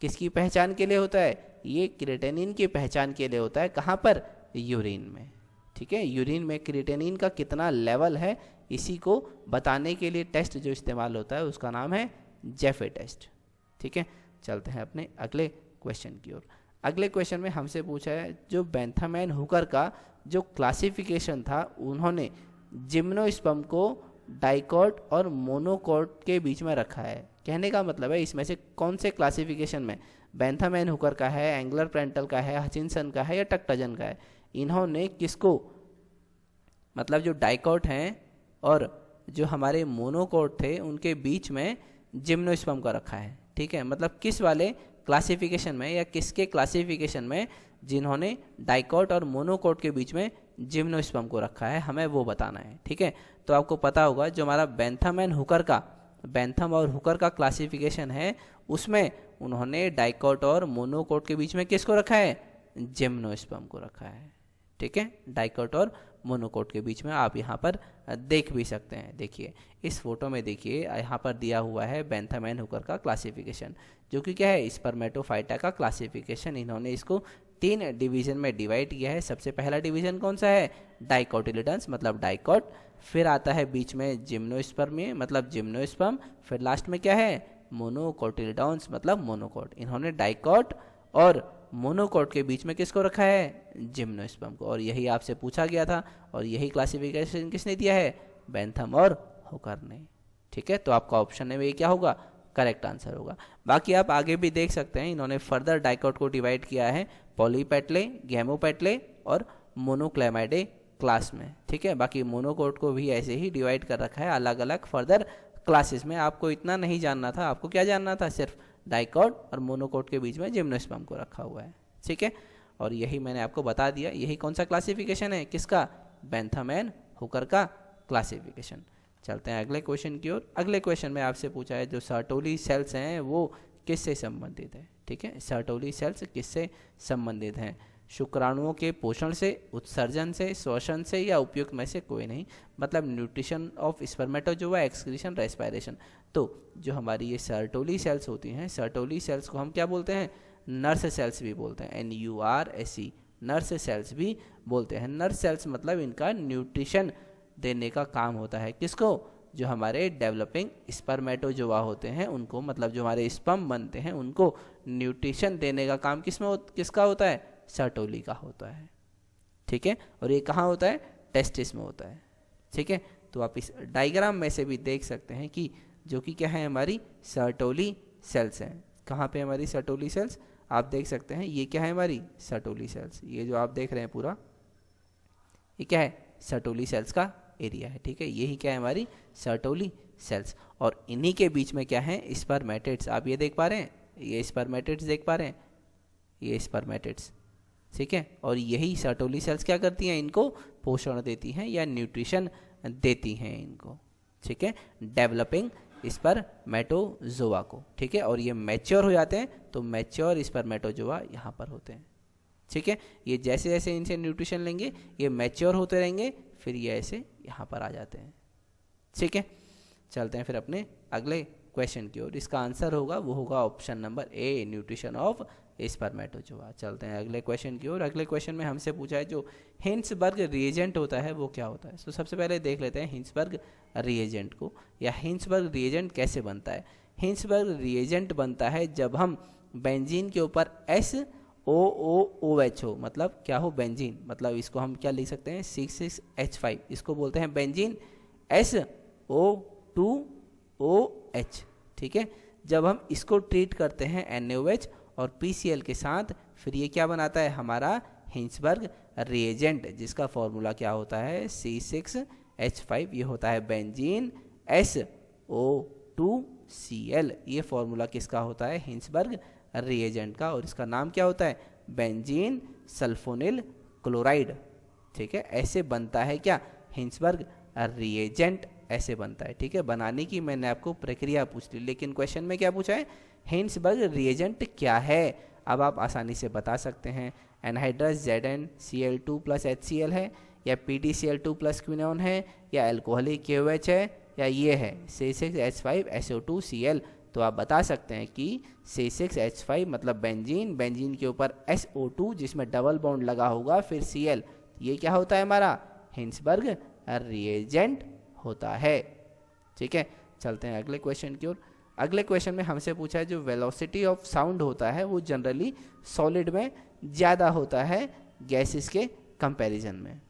किसकी पहचान के लिए होता है, ये क्रिएटिनिन की पहचान के लिए होता है। कहाँ पर, यूरिन में, ठीक है। यूरिन में क्रिएटिनिन का कितना लेवल है इसी को बताने के लिए टेस्ट जो इस्तेमाल होता है उसका नाम है जेफ टेस्ट, ठीक है। चलते हैं अपने अगले क्वेश्चन की ओर। अगले क्वेश्चन में हमसे पूछा है जो बेंथामैन हुकर का जो क्लासिफिकेशन था, उन्होंने जिम्नोस्पर्म को डाइकॉट और मोनोकॉट के बीच में रखा है। कहने का मतलब है इसमें से कौन से क्लासिफिकेशन में, बेंथामैन हुकर का है, एंगलर प्रेंटल का है, हचिनसन का है या टक्टजन का है, इन्होंने किसको, मतलब जो डाइकॉट हैं और जो हमारे मोनोकॉट थे उनके बीच में जिम्नोस्पर्म का रखा है, ठीक है। मतलब किस वाले क्लासिफिकेशन में या किसके क्लासिफिकेशन में जिन्होंने डाइकॉट और मोनोकॉट के बीच में जिम्नोस्पर्म को रखा है, हमें वो बताना है। ठीक है, तो आपको पता होगा जो हमारा बेंथम एंड हुकर का, बेंथम और हुकर का क्लासिफिकेशन है, उसमें उन्होंने डाइकॉट और मोनोकॉट के बीच में किसको रखा है? जिम्नोस्पर्म को रखा है। ठीक है, डाइकॉट और मोनोकॉट के बीच में आप यहाँ पर देख भी सकते हैं। देखिए इस फोटो में, देखिए यहाँ पर दिया हुआ है बेंथम एंड हुकर का क्लासिफिकेशन, जो कि क्या है? स्पर्मेटोफाइटा का क्लासिफिकेशन। इन्होंने इसको 3 डिवीजन में डिवाइड किया है। सबसे पहला डिवीजन कौन सा है? डाइकोटिलिडन्स मतलब डाइकॉट, फिर आता है बीच में जिम्नोस्पर्म मतलब जिम्नोस्पर्म, फिर लास्ट में क्या है? मोनोकोटिलिडन्स मतलब मोनोकॉट। इन्होंने डाइकॉट और मोनोकॉट के बीच में किसको रखा है? जिम्नोस्पर्म को। और यही आपसे पूछा गया था, और यही क्लासिफिकेशन किसने दिया है? बेंथम और हुकर ने। ठीक है, तो आपका ऑप्शन में ये क्या होगा? करेक्ट आंसर होगा। बाकी आप आगे भी देख सकते हैं, इन्होंने फर्दर डाइकॉट को डिवाइड किया है पॉलीपेटले, गैमोपेटले और मोनोक्लेमाइडे क्लास में। ठीक है, बाकी मोनोकॉट को भी ऐसे ही डिवाइड कर रखा है अलग अलग फर्दर क्लासेस में। आपको इतना नहीं जानना था, आपको क्या जानना था? सिर्फ डाइकॉट और मोनोकॉट के बीच में जिम्नोस्पर्म को रखा हुआ है। ठीक है, और यही मैंने आपको बता दिया। यही कौन सा क्लासिफिकेशन है? किसका? बेंथम एंड हुकर का क्लासिफिकेशन। चलते हैं अगले क्वेश्चन की ओर। अगले क्वेश्चन में आपसे पूछा है जो सर्टोली सेल्स हैं वो किससे संबंधित है? ठीक है, सर्टोली सेल्स किससे संबंधित हैं? शुक्राणुओं के पोषण से, उत्सर्जन से, श्वसन से, या उपयुक्त में से कोई नहीं। मतलब nutrition of spermatozoa, excretion, respiration. तो जो हमारी ये सर्टोली सेल्स होती हैं, सर्टोली सेल्स को हम क्या बोलते हैं? नर्स सेल्स भी बोलते हैं, NURSE, नर्स सेल्स भी बोलते हैं। नर्स सेल्स मतलब इनका न्यूट्रिशन देने का काम होता है। किसको? जो हमारे डेवलपिंग स्पर्मेटोजोआ होते हैं उनको, मतलब जो हमारे स्पर्म बनते हैं उनको न्यूट्रिशन देने का काम किसका होता है? सर्टोली का होता है। ठीक है, और ये कहाँ होता है? टेस्टिस में होता है। ठीक है, तो आप इस डायग्राम में से भी देख सकते हैं कि जो कि क्या है? हमारी सर्टोली सेल्स हैं। कहाँ पे हमारी सर्टोली सेल्स? आप देख सकते हैं ये क्या है? हमारी सर्टोली सेल्स। ये जो आप देख रहे हैं पूरा, ये क्या है? सर्टोली सेल्स का एरिया है। ठीक है, यही क्या है? हमारी सर्टोली सेल्स। और इन्हीं के बीच में क्या है? स्पर्मेटिड्स। आप ये देख पा रहे हैं? ये स्पर्मेटिड्स देख पा रहे हैं? ये स्पर्मेटिड्स। ठीक है, और यही सर्टोली सेल्स क्या करती हैं? इनको पोषण देती हैं या न्यूट्रिशन देती हैं इनको। ठीक है, डेवलपिंग स्पर्मेटोजोआ को। ठीक है, और ये मैच्योर हो जाते हैं तो मैच्योर स्पर्मेटोजोआ यहाँ पर होते हैं। ठीक है, ये जैसे जैसे इनसे न्यूट्रिशन लेंगे ये मैच्योर होते रहेंगे, फिर ये ऐसे यहाँ पर आ जाते हैं। ठीक है, चलते हैं फिर अपने अगले क्वेश्चन की ओर। इसका आंसर होगा वो होगा option number A, nutrition of spermatozoa. चलते हैं अगले क्वेश्चन की ओर। अगले क्वेश्चन में हमसे पूछा है जो हिंसबर्ग रिएजेंट होता है वो क्या होता है। तो सबसे पहले देख लेते हैं हिंसबर्ग रिएजेंट को, या हिंसबर्ग रिएजेंट कैसे बनता है। हिंसबर्ग रिएजेंट बनता है जब हम बेंजीन के ऊपर SOOH हो, मतलब क्या हो? बेंजीन, मतलब इसको हम क्या लिख सकते हैं? 6,6H5, इसको बोलते हैं बेंजीन SO2OH। ठीक है, जब हम इसको ट्रीट करते हैं NaOH और PCl के साथ, फिर ये क्या बनाता है? हमारा हिंसबर्ग रिएजेंट, जिसका फॉर्मूला क्या होता है? C6H5। ये होता है बेंजीन SO2Cl। ये फॉर्मूला किसका होता है? हिंसबर्ग रिएजेंट का, और इसका नाम क्या होता है? Benzene sulphonyl chloride. ठीक है, ऐसे बनता है क्या? हिंसबर्ग रिएजेंट ऐसे बनता है। ठीक है, बनाने की मैंने आपको प्रक्रिया पूछ ली, लेकिन क्वेश्चन में क्या पूछा है? हिंसबर्ग रिएजेंट क्या है? अब आप आसानी से बता सकते हैं, एनहाइड्रस ZnCl2 + HCl है, या PdCl2 + क्विनोन है, या अल्कोहलिक KOH है, या ये है C6H5SO2Cl। तो आप बता सकते हैं कि C6H5 मतलब बेंजीन, बेंजीन के ऊपर SO2 जिसमें डबल बॉन्ड लगा होगा, फिर Cl, ये क्या होता है? हमारा हिंसबर्ग रिएजेंट होता है। ठीक है, चलते हैं अगले क्वेश्चन की ओर। अगले क्वेश्चन में हमसे पूछा है जो वेलोसिटी ऑफ साउंड होता है वो जनरली सॉलिड में ज़्यादा होता है गैसेस के कंपैरिजन में।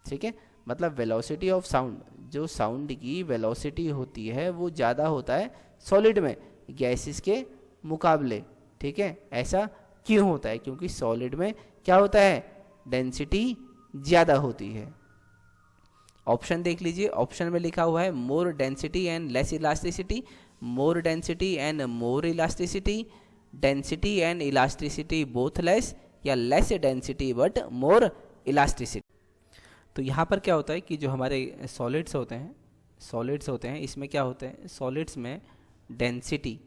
ठीक है, मतलब वेलोसिटी ऑफ साउंड, जो साउंड की वेलोसिटी होती है वो ज़्यादा होता है सॉलिड में गैसेस के मुकाबले। ठीक है, ऐसा क्यों होता है? क्योंकि सॉलिड में क्या होता है? डेंसिटी ज़्यादा होती है। ऑप्शन देख लीजिए, ऑप्शन में लिखा हुआ है more density and less elasticity, more density and more elasticity, density and elasticity both less, या less density but more elasticity. तो यहाँ पर क्या होता है कि जो हमारे सॉलिड्स होते हैं इसमें क्या होते हैं, सॉलिड्स में डेंसिटी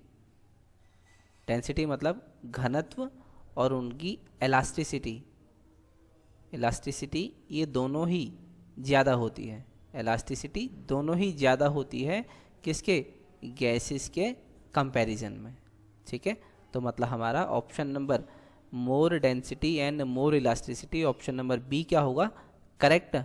मतलब घनत्व और उनकी इलास्टिसिटी ये दोनों ही ज़्यादा होती है। इलास्टिसिटी दोनों ही ज़्यादा होती है किसके, गैसेस के कंपैरिजन में। ठीक है, तो मतलब हमारा option number more density and more elasticity, option number B क्या होगा, करेक्ट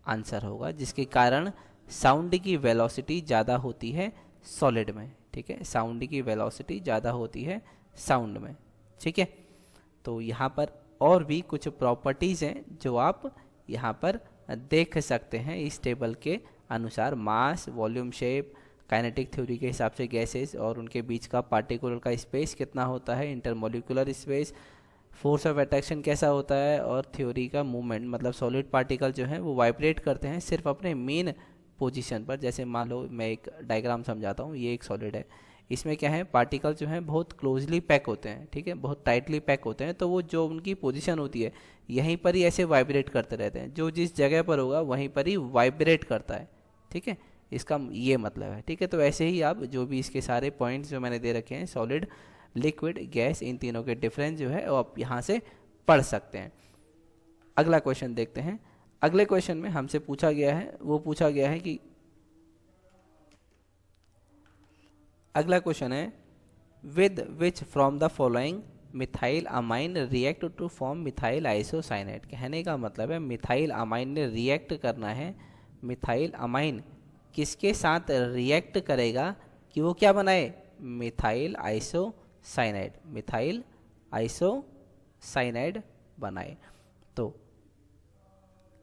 आंसर होगा, जिसके कारण साउंड की वेलोसिटी ज़्यादा होती है सॉलिड में। ठीक है, साउंड की वेलोसिटी ज़्यादा होती है साउंड में। ठीक है, तो यहाँ पर और भी कुछ प्रॉपर्टीज़ हैं जो आप यहाँ पर देख सकते हैं इस टेबल के अनुसार। मास, वॉल्यूम, शेप, काइनेटिक थ्योरी के हिसाब से गैसेस और उनके बीच का पार्टिकुलर का स्पेस कितना होता है, intermolecular space, force of attraction कैसा होता है, और थ्योरी का मूवमेंट मतलब सॉलिड पार्टिकल जो है वो वाइब्रेट करते हैं सिर्फ अपने मेन पोजीशन पर। जैसे मान लो मैं एक डायग्राम समझाता हूँ, ये एक सॉलिड है, इसमें क्या है पार्टिकल जो है बहुत क्लोजली पैक होते हैं। ठीक है, बहुत टाइटली पैक होते हैं, तो वो जो उनकी पोजीशन होती है यहीं पर ही ऐसे वाइब्रेट करते रहते हैं, जो जिस जगह पर होगा वहीं पर ही वाइब्रेट करता है। ठीक है, इसका ये मतलब है। ठीक है, तो ऐसे ही आप जो भी इसके सारे पॉइंट्स जो मैंने दे रखे हैं, सॉलिड, लिक्विड, गैस, इन तीनों के डिफरेंस जो है वो आप यहाँ से पढ़ सकते हैं। अगला क्वेश्चन देखते हैं। अगले क्वेश्चन में हमसे पूछा गया है कि अगला क्वेश्चन है with which from the following methyl amine react to form methyl isocyanate. कहने का मतलब है मिथाइल अमाइन ने रिएक्ट करना है, मिथाइल अमाइन किसके साथ रिएक्ट करेगा कि वो क्या बनाए, मिथाइल आइसोसाइनाइड बनाए। तो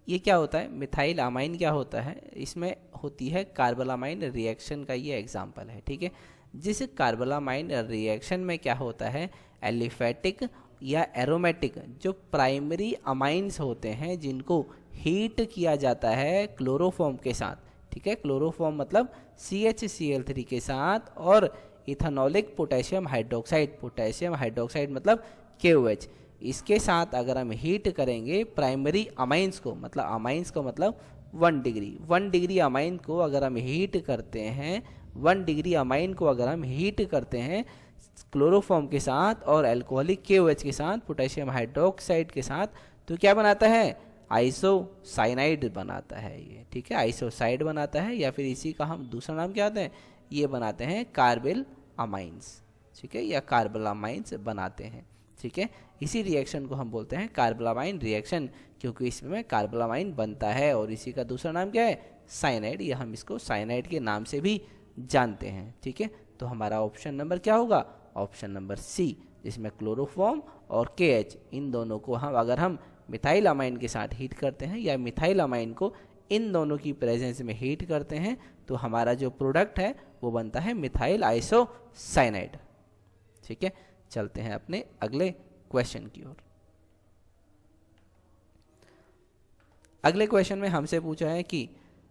ये क्या होता है, मिथाइल अमाइन क्या होता है, इसमें होती है कार्बोलामाइन रिएक्शन का ये एग्जांपल है। ठीक है, जिस कार्बोलामाइन रिएक्शन में क्या होता है, एलिफेटिक या एरोमेटिक जो प्राइमरी अमाइंस होते हैं जिनको हीट किया जाता है क्लोरोफॉर्म के साथ। ठीक है, क्लोरोफॉर्म मतलब CHCl3 के साथ, और इथेनॉलिक पोटेशियम हाइड्रोक्साइड मतलब KOH, इसके साथ अगर हम हीट करेंगे प्राइमरी अमाइंस को, मतलब अमाइंस को मतलब 1 डिग्री अमाइन को अगर हम हीट करते हैं, 1 डिग्री अमाइन को अगर हम हीट करते हैं क्लोरोफॉर्म के साथ और अल्कोहलिक KOH के साथ, पोटेशियम हाइड्रोक्साइड के साथ, तो क्या बनाता है, आइसोसाइनाइड बनाता है ये। ठीक है, आइसोसाइड बनाता है, या फिर इसी का हम दूसरा नाम क्या होता है, ये बनाते हैं कार्बिल अमाइंस। ठीक है, या कार्बोलामाइंस बनाते हैं। ठीक है, इसी रिएक्शन को हम बोलते हैं कार्बोलामाइन रिएक्शन, क्योंकि इसमें कार्बोलामाइन बनता है, और इसी का दूसरा नाम क्या है, साइनाइड, या हम इसको साइनाइड के नाम से भी जानते हैं। ठीक है, तो हमारा ऑप्शन नंबर क्या होगा, ऑप्शन नंबर सी, जिसमें क्लोरोफॉर्म और KH इन दोनों को अगर हम मिथाइल अमाइन के साथ हीट करते हैं, या मिथाइल अमाइन को इन दोनों की प्रेजेंस में हीट करते हैं, तो हमारा जो प्रोडक्ट है वो बनता है मिथाइल आइसोसाइनाइड। ठीक है, चलते हैं अपने अगले क्वेश्चन की ओर। अगले क्वेश्चन में हमसे पूछा है कि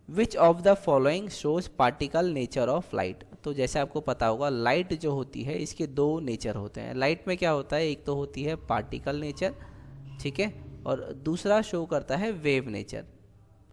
which of the following shows particle nature of light. तो जैसे आपको पता होगा लाइट जो होती है इसके 2 नेचर होते हैं। लाइट में क्या होता है, एक तो होती है पार्टिकल नेचर, ठीक है, और दूसरा शो करता है वेव नेचर।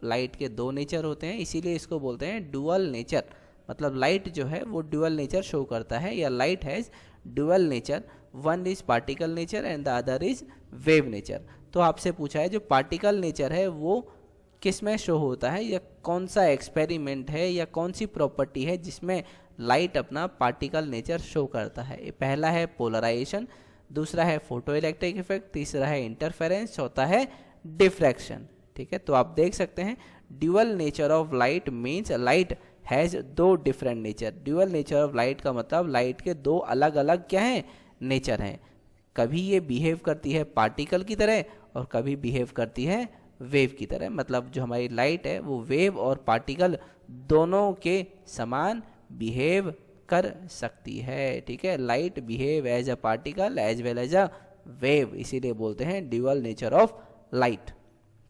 लाइट के 2 नेचर होते हैं, इसीलिए इसको बोलते हैं डुअल नेचर। मतलब लाइट जो है वो डुअल नेचर शो करता है, या light has dual nature, one is particle nature and the other is wave nature. तो आपसे पूछा है जो पार्टिकल नेचर है वो किस में शो होता है, या कौन सा एक्सपेरिमेंट है या कौन सी प्रॉपर्टी है जिसमें लाइट अपना पार्टिकल नेचर शो करता है। पहला है पोलराइजेशन, दूसरा है फोटो इलेक्ट्रिक इफेक्ट, तीसरा है इंटरफेरेंस, चौथा है डिफ्रैक्शन। ठीक है, तो आप देख सकते हैं dual nature of light means light has 2 different nature. Dual nature of light का मतलब लाइट के 2 अलग अलग क्या हैं, नेचर हैं। कभी ये बिहेव करती है पार्टिकल की तरह और कभी बिहेव करती है वेव की तरह। मतलब जो हमारी लाइट है वो वेव और पार्टिकल दोनों के समान बिहेव कर सकती है। ठीक है, light behave as a particle as well as a wave, इसीलिए बोलते हैं ड्यूअल नेचर ऑफ लाइट।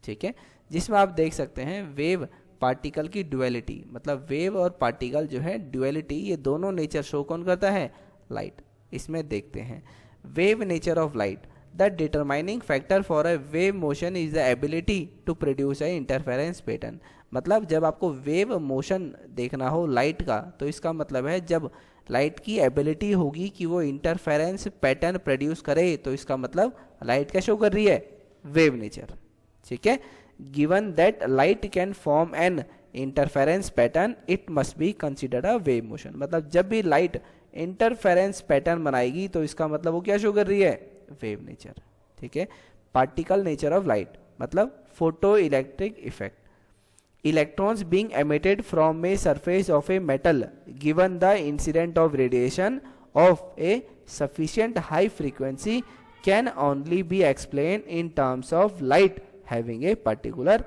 ठीक है, जिसमें आप देख सकते हैं वेव पार्टिकल की ड्यूअलिटी, मतलब वेव और पार्टिकल जो है ड्यूअलिटी, ये दोनों नेचर शो कौन करता है, लाइट। इसमें देखते हैं wave nature of light. The determining factor for a wave motion is the ability to produce a interference pattern. मतलब जब आपको वेव मोशन देखना हो लाइट का, तो इसका मतलब है जब लाइट की एबिलिटी होगी कि वो इंटरफेरेंस पैटर्न प्रोड्यूस करे, तो इसका मतलब लाइट क्या शो कर रही है, वेव नेचर। ठीक है, given that light can form an interference pattern it must be considered a wave motion. मतलब जब भी लाइट इंटरफेरेंस पैटर्न बनाएगी तो इसका मतलब वो क्या शो कर रही है, वेव नेचर। ठीक है, पार्टिकल नेचर ऑफ लाइट मतलब photo electric effect, electrons being emitted from a surface of a metal given the incident of radiation of a sufficient high frequency can only be explained in terms of light having a particular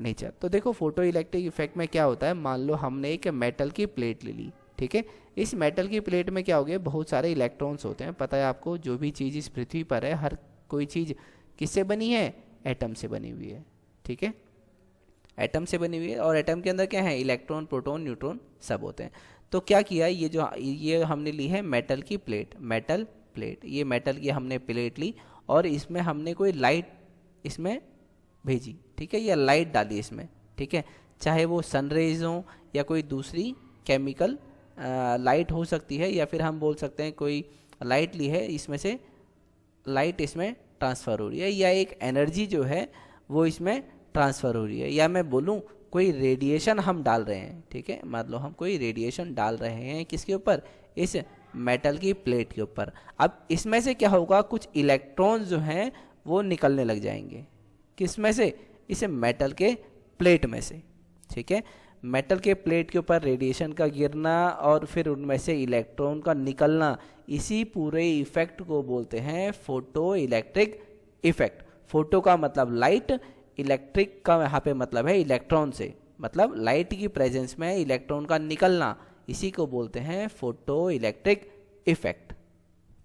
nature। तो देखो photo electric effect में क्या होता है, मान लो हमने एक metal की प्लेट ले ली। ठीक है, इस मेटल की प्लेट में क्या हो गया, बहुत सारे इलेक्ट्रॉन्स होते हैं। पता है आपको, जो भी चीज़ इस पृथ्वी पर है, हर कोई चीज़ किससे बनी है, एटम से बनी हुई है। ठीक है, एटम से बनी हुई है, और एटम के अंदर क्या है, इलेक्ट्रॉन, प्रोटॉन, न्यूट्रॉन सब होते हैं। तो क्या किया, ये हमने ली है मेटल की प्लेट, मेटल प्लेट, ये मेटल की हमने प्लेट ली और इसमें हमने कोई लाइट इसमें भेजी। ठीक है, या लाइट डाली इसमें। ठीक है, चाहे वो सनरेज हो या कोई दूसरी केमिकल लाइट हो सकती है, या फिर हम बोल सकते हैं कोई लाइट ली है, इसमें से लाइट इसमें ट्रांसफ़र हो रही है, या एक एनर्जी जो है वो इसमें ट्रांसफ़र हो रही है, या मैं बोलूँ कोई रेडिएशन हम डाल रहे हैं। ठीक है, मतलब हम कोई रेडिएशन डाल रहे हैं किसके ऊपर, इस मेटल की प्लेट के ऊपर। अब इसमें से क्या होगा, कुछ इलेक्ट्रॉन्स जो हैं वो निकलने लग जाएंगे, किस में से, इस मेटल के प्लेट में से। ठीक है, मेटल के प्लेट के ऊपर रेडिएशन का गिरना और फिर उनमें से इलेक्ट्रॉन का निकलना, इसी पूरे इफेक्ट को बोलते हैं फोटो इलेक्ट्रिक इफेक्ट। फोटो का मतलब लाइट, इलेक्ट्रिक का यहाँ पे मतलब है इलेक्ट्रॉन से, मतलब लाइट की प्रेजेंस में इलेक्ट्रॉन का निकलना, इसी को बोलते हैं फोटो इलेक्ट्रिक इफेक्ट।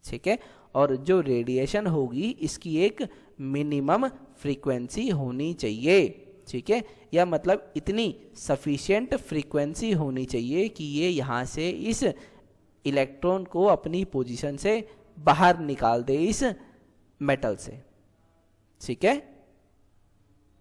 ठीक है, और जो रेडिएशन होगी इसकी एक मिनिमम फ्रीक्वेंसी होनी चाहिए। ठीक है, या मतलब इतनी सफिशिएंट फ्रीक्वेंसी होनी चाहिए कि ये यहाँ से इस इलेक्ट्रॉन को अपनी पोजीशन से बाहर निकाल दे इस मेटल से। ठीक है,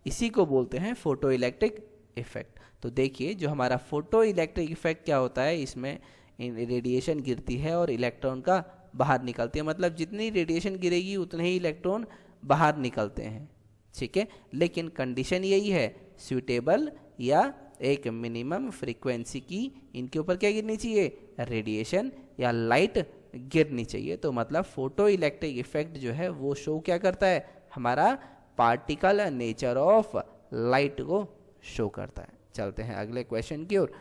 इसी को बोलते हैं फोटो इलेक्ट्रिक इफेक्ट। तो देखिए, जो हमारा फोटो इलेक्ट्रिक इफेक्ट क्या होता है, इसमें रेडिएशन गिरती है और इलेक्ट्रॉन का बाहर निकलती है, मतलब जितनी रेडिएशन गिरेगी उतने ही इलेक्ट्रॉन बाहर निकलते हैं। ठीक है, लेकिन कंडीशन यही है, सूटेबल या एक मिनिमम फ्रीक्वेंसी की इनके ऊपर क्या गिरनी चाहिए, रेडिएशन या लाइट गिरनी चाहिए। तो मतलब फोटो इलेक्ट्रिक इफेक्ट जो है वो शो क्या करता है, हमारा पार्टिकल नेचर ऑफ लाइट को शो करता है। चलते हैं अगले क्वेश्चन की ओर।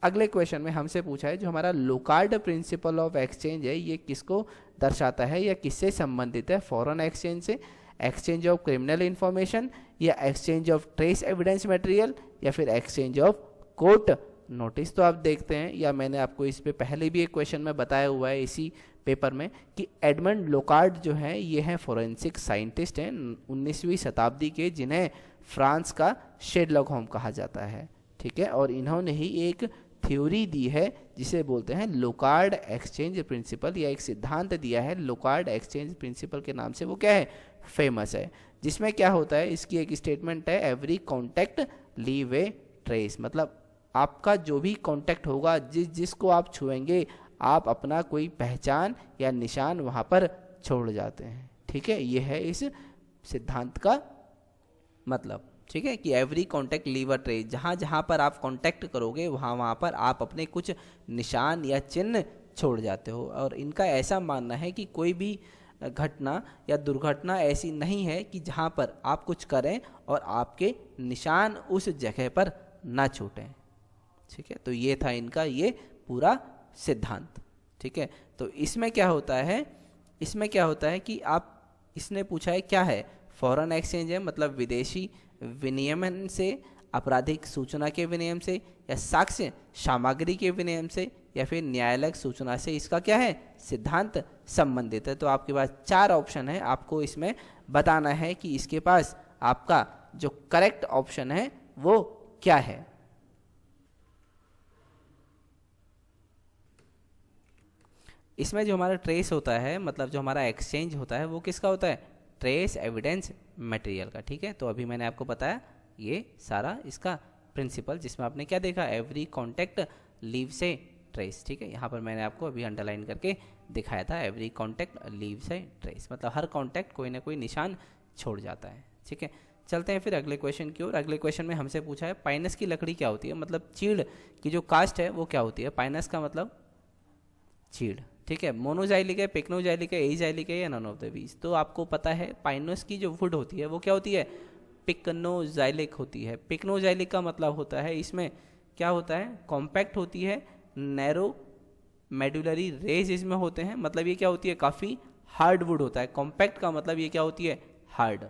अगले क्वेश्चन में हमसे पूछा है जो हमारा लोकार्ड प्रिंसिपल ऑफ एक्सचेंज है, ये किसको दर्शाता है या किससे संबंधित है, फॉरेन एक्सचेंज से, एक्सचेंज ऑफ क्रिमिनल इंफॉर्मेशन, या exchange of trace evidence material, या फिर एक्सचेंज ऑफ कोर्ट नोटिस। तो आप देखते हैं, या मैंने आपको इस पे पहले भी एक क्वेश्चन में बताया हुआ है इसी पेपर में, कि एडमंड लोकार्ड जो हैं ये हैं फोरेंसिक साइंटिस्ट हैं 19वीं शताब्दी के, जिन्हें फ्रांस का शेरलॉक होम्स कहा जाता है। ठीक है, और इन्होंने ही एक थ्योरी दी है जिसे बोलते हैं लोकार्ड एक्सचेंज प्रिंसिपल, या एक सिद्धांत दिया है लोकार्ड एक्सचेंज प्रिंसिपल के नाम से, वो क्या है, फेमस है। जिसमें क्या होता है, इसकी एक स्टेटमेंट है, एवरी कॉन्टैक्ट लीव ए ट्रेस, मतलब आपका जो भी कॉन्टैक्ट होगा, जिसको आप छुएंगे, आप अपना कोई पहचान या निशान वहाँ पर छोड़ जाते हैं। ठीक है, ये है इस सिद्धांत का मतलब। ठीक है, कि every contact leave a trace, जहाँ जहाँ पर आप कॉन्टैक्ट करोगे वहाँ वहाँ पर आप अपने कुछ निशान या चिन्ह छोड़ जाते हो। और इनका ऐसा मानना है कि कोई भी घटना या दुर्घटना ऐसी नहीं है कि जहाँ पर आप कुछ करें और आपके निशान उस जगह पर ना छूटें। ठीक है, तो ये था इनका ये पूरा सिद्धांत। ठीक है, तो इसमें क्या होता है, इसमें क्या होता है कि आप, इसने पूछा है क्या है, फॉरेन एक्सचेंज है, मतलब विदेशी विनियमन से, आपराधिक सूचना के विनियम से, या साक्ष्य सामग्री के विनियम से, या फिर न्यायालयिक सूचना से इसका क्या है, सिद्धांत संबंधित है। तो आपके पास 4 ऑप्शन है, आपको इसमें बताना है कि इसके पास आपका जो करेक्ट ऑप्शन है वो क्या है। इसमें जो हमारा ट्रेस होता है, मतलब जो हमारा एक्सचेंज होता है, वो किसका होता है, ट्रेस एविडेंस मटेरियल का, ठीक है। तो अभी मैंने आपको बताया ये सारा इसका प्रिंसिपल, जिसमें आपने क्या देखा, एवरी कॉन्टैक्ट लीव्स ए ट्रेस, ठीक है। यहाँ पर मैंने आपको अभी अंडरलाइन करके दिखाया था, एवरी कॉन्टैक्ट लीव्स ए ट्रेस, मतलब हर कॉन्टैक्ट कोई ना कोई निशान छोड़ जाता है, ठीक है। चलते हैं फिर अगले क्वेश्चन की ओर। अगले क्वेश्चन में हमसे पूछा है पाइनस की लकड़ी क्या होती है, मतलब चीड़ की जो कास्ट है वो क्या होती है। पाइनस का मतलब चीड़, ठीक है। मोनोजाइलिक है, पिक्नोजाइलिक है, एजाइलिक है या नन ऑफ द दीज। तो आपको पता है पाइनस की जो वुड होती है वो क्या होती है, पिक्नोजाइलिक होती है। पिक्नोजाइलिक का मतलब होता है इसमें क्या होता है, कॉम्पैक्ट होती है, नैरो मेडुलरी रेज इसमें होते हैं, मतलब ये क्या होती है, काफ़ी हार्ड वुड होता है। कॉम्पैक्ट का मतलब ये क्या होती है, हार्ड,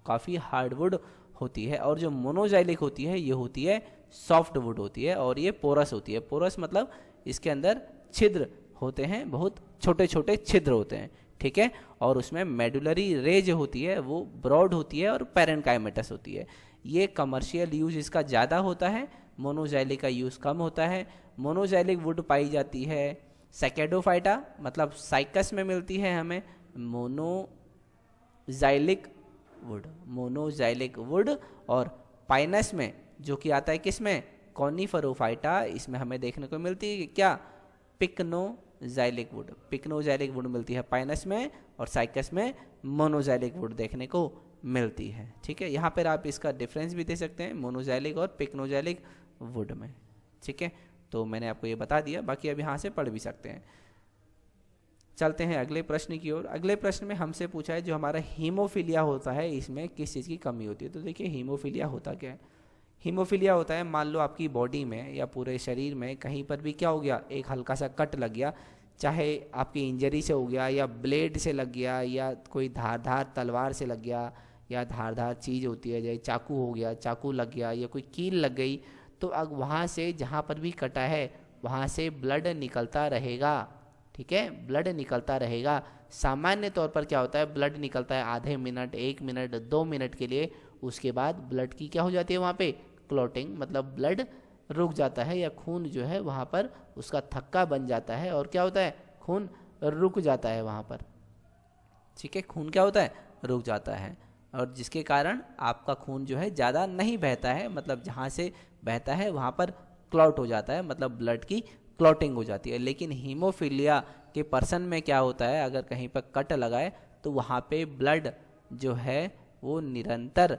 काफ़ी हार्ड वुड होती है। और जो मोनोजाइलिक होती है ये होती है सॉफ्ट वुड होती है, और ये पोरस होती है। पोरस मतलब इसके अंदर छिद्र होते हैं, बहुत छोटे छोटे छिद्र होते हैं, ठीक है। और उसमें मेडुलरी रेज होती है वो ब्रॉड होती है, और पैरेनकाइमेटस होती है। ये कमर्शियल यूज इसका ज़्यादा होता है, मोनोजाइलिक का यूज़ कम होता है। मोनोजाइलिक वुड पाई जाती है सेकेडोफाइटा, मतलब साइकस में मिलती है हमें मोनोजाइलिक वुड, और पाइनस में जो कि आता है किसमें, कॉनिफरोफाइटा, इसमें हमें देखने को मिलती है क्या, पिक्नोजाइलिक वुड मिलती है पाइनस में, और साइकस में मोनोजाइलिक वुड देखने को मिलती है, ठीक है। यहाँ पर आप इसका डिफरेंस भी दे सकते हैं मोनोजाइलिक और पिक्नोजाइलिक वुड में, ठीक है। तो मैंने आपको ये बता दिया, बाकी अब यहाँ से पढ़ भी सकते हैं। चलते हैं अगले प्रश्न की ओर। अगले प्रश्न में हमसे पूछा है जो हमारा हीमोफीलिया होता है इसमें किस चीज़ की कमी होती है। तो देखिए हीमोफीलिया होता क्या है। हीमोफीलिया होता है, मान लो आपकी बॉडी में या पूरे शरीर में कहीं पर भी क्या हो गया, एक हल्का सा कट लग गया, चाहे आपकी इंजरी से हो गया या ब्लेड से लग गया या कोई धारदार तलवार से लग गया या धारदार चीज़ होती है जैसे चाकू हो गया, चाकू लग गया या कोई कील लग गई, तो अब वहाँ से जहाँ पर भी कटा है वहाँ से ब्लड निकलता रहेगा, ठीक है, ब्लड निकलता रहेगा। सामान्य तौर पर क्या होता है, ब्लड निकलता है आधे मिनट, 1 मिनट, 2 मिनट के लिए, उसके बाद ब्लड की क्या हो जाती है वहाँ पे, क्लॉटिंग, मतलब ब्लड रुक जाता है या खून जो है वहाँ पर उसका थक्का बन जाता है, और क्या होता है, खून रुक जाता है वहाँ पर, ठीक है, खून क्या होता है, रुक जाता है, और जिसके कारण आपका खून जो है ज़्यादा नहीं बहता है, मतलब जहाँ से बहता है वहाँ पर क्लॉट हो जाता है, मतलब ब्लड की क्लॉटिंग हो जाती है। लेकिन हीमोफीलिया के पर्सन में क्या होता है, अगर कहीं पर कट लगाए तो वहाँ पे ब्लड जो है वो निरंतर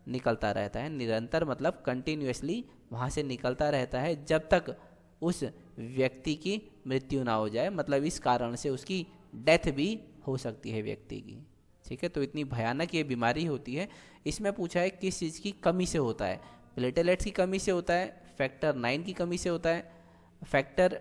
निकलता रहता है, निरंतर मतलब कंटिन्यूसली वहाँ से निकलता रहता है जब तक उस व्यक्ति की मृत्यु ना हो जाए, मतलब इस कारण से उसकी डेथ भी हो सकती है व्यक्ति की, ठीक है। तो इतनी भयानक ये बीमारी होती है। इसमें पूछा है किस चीज़ की कमी से होता है, प्लेटलेट्स की कमी से होता है, फैक्टर 9 की कमी से होता है, फैक्टर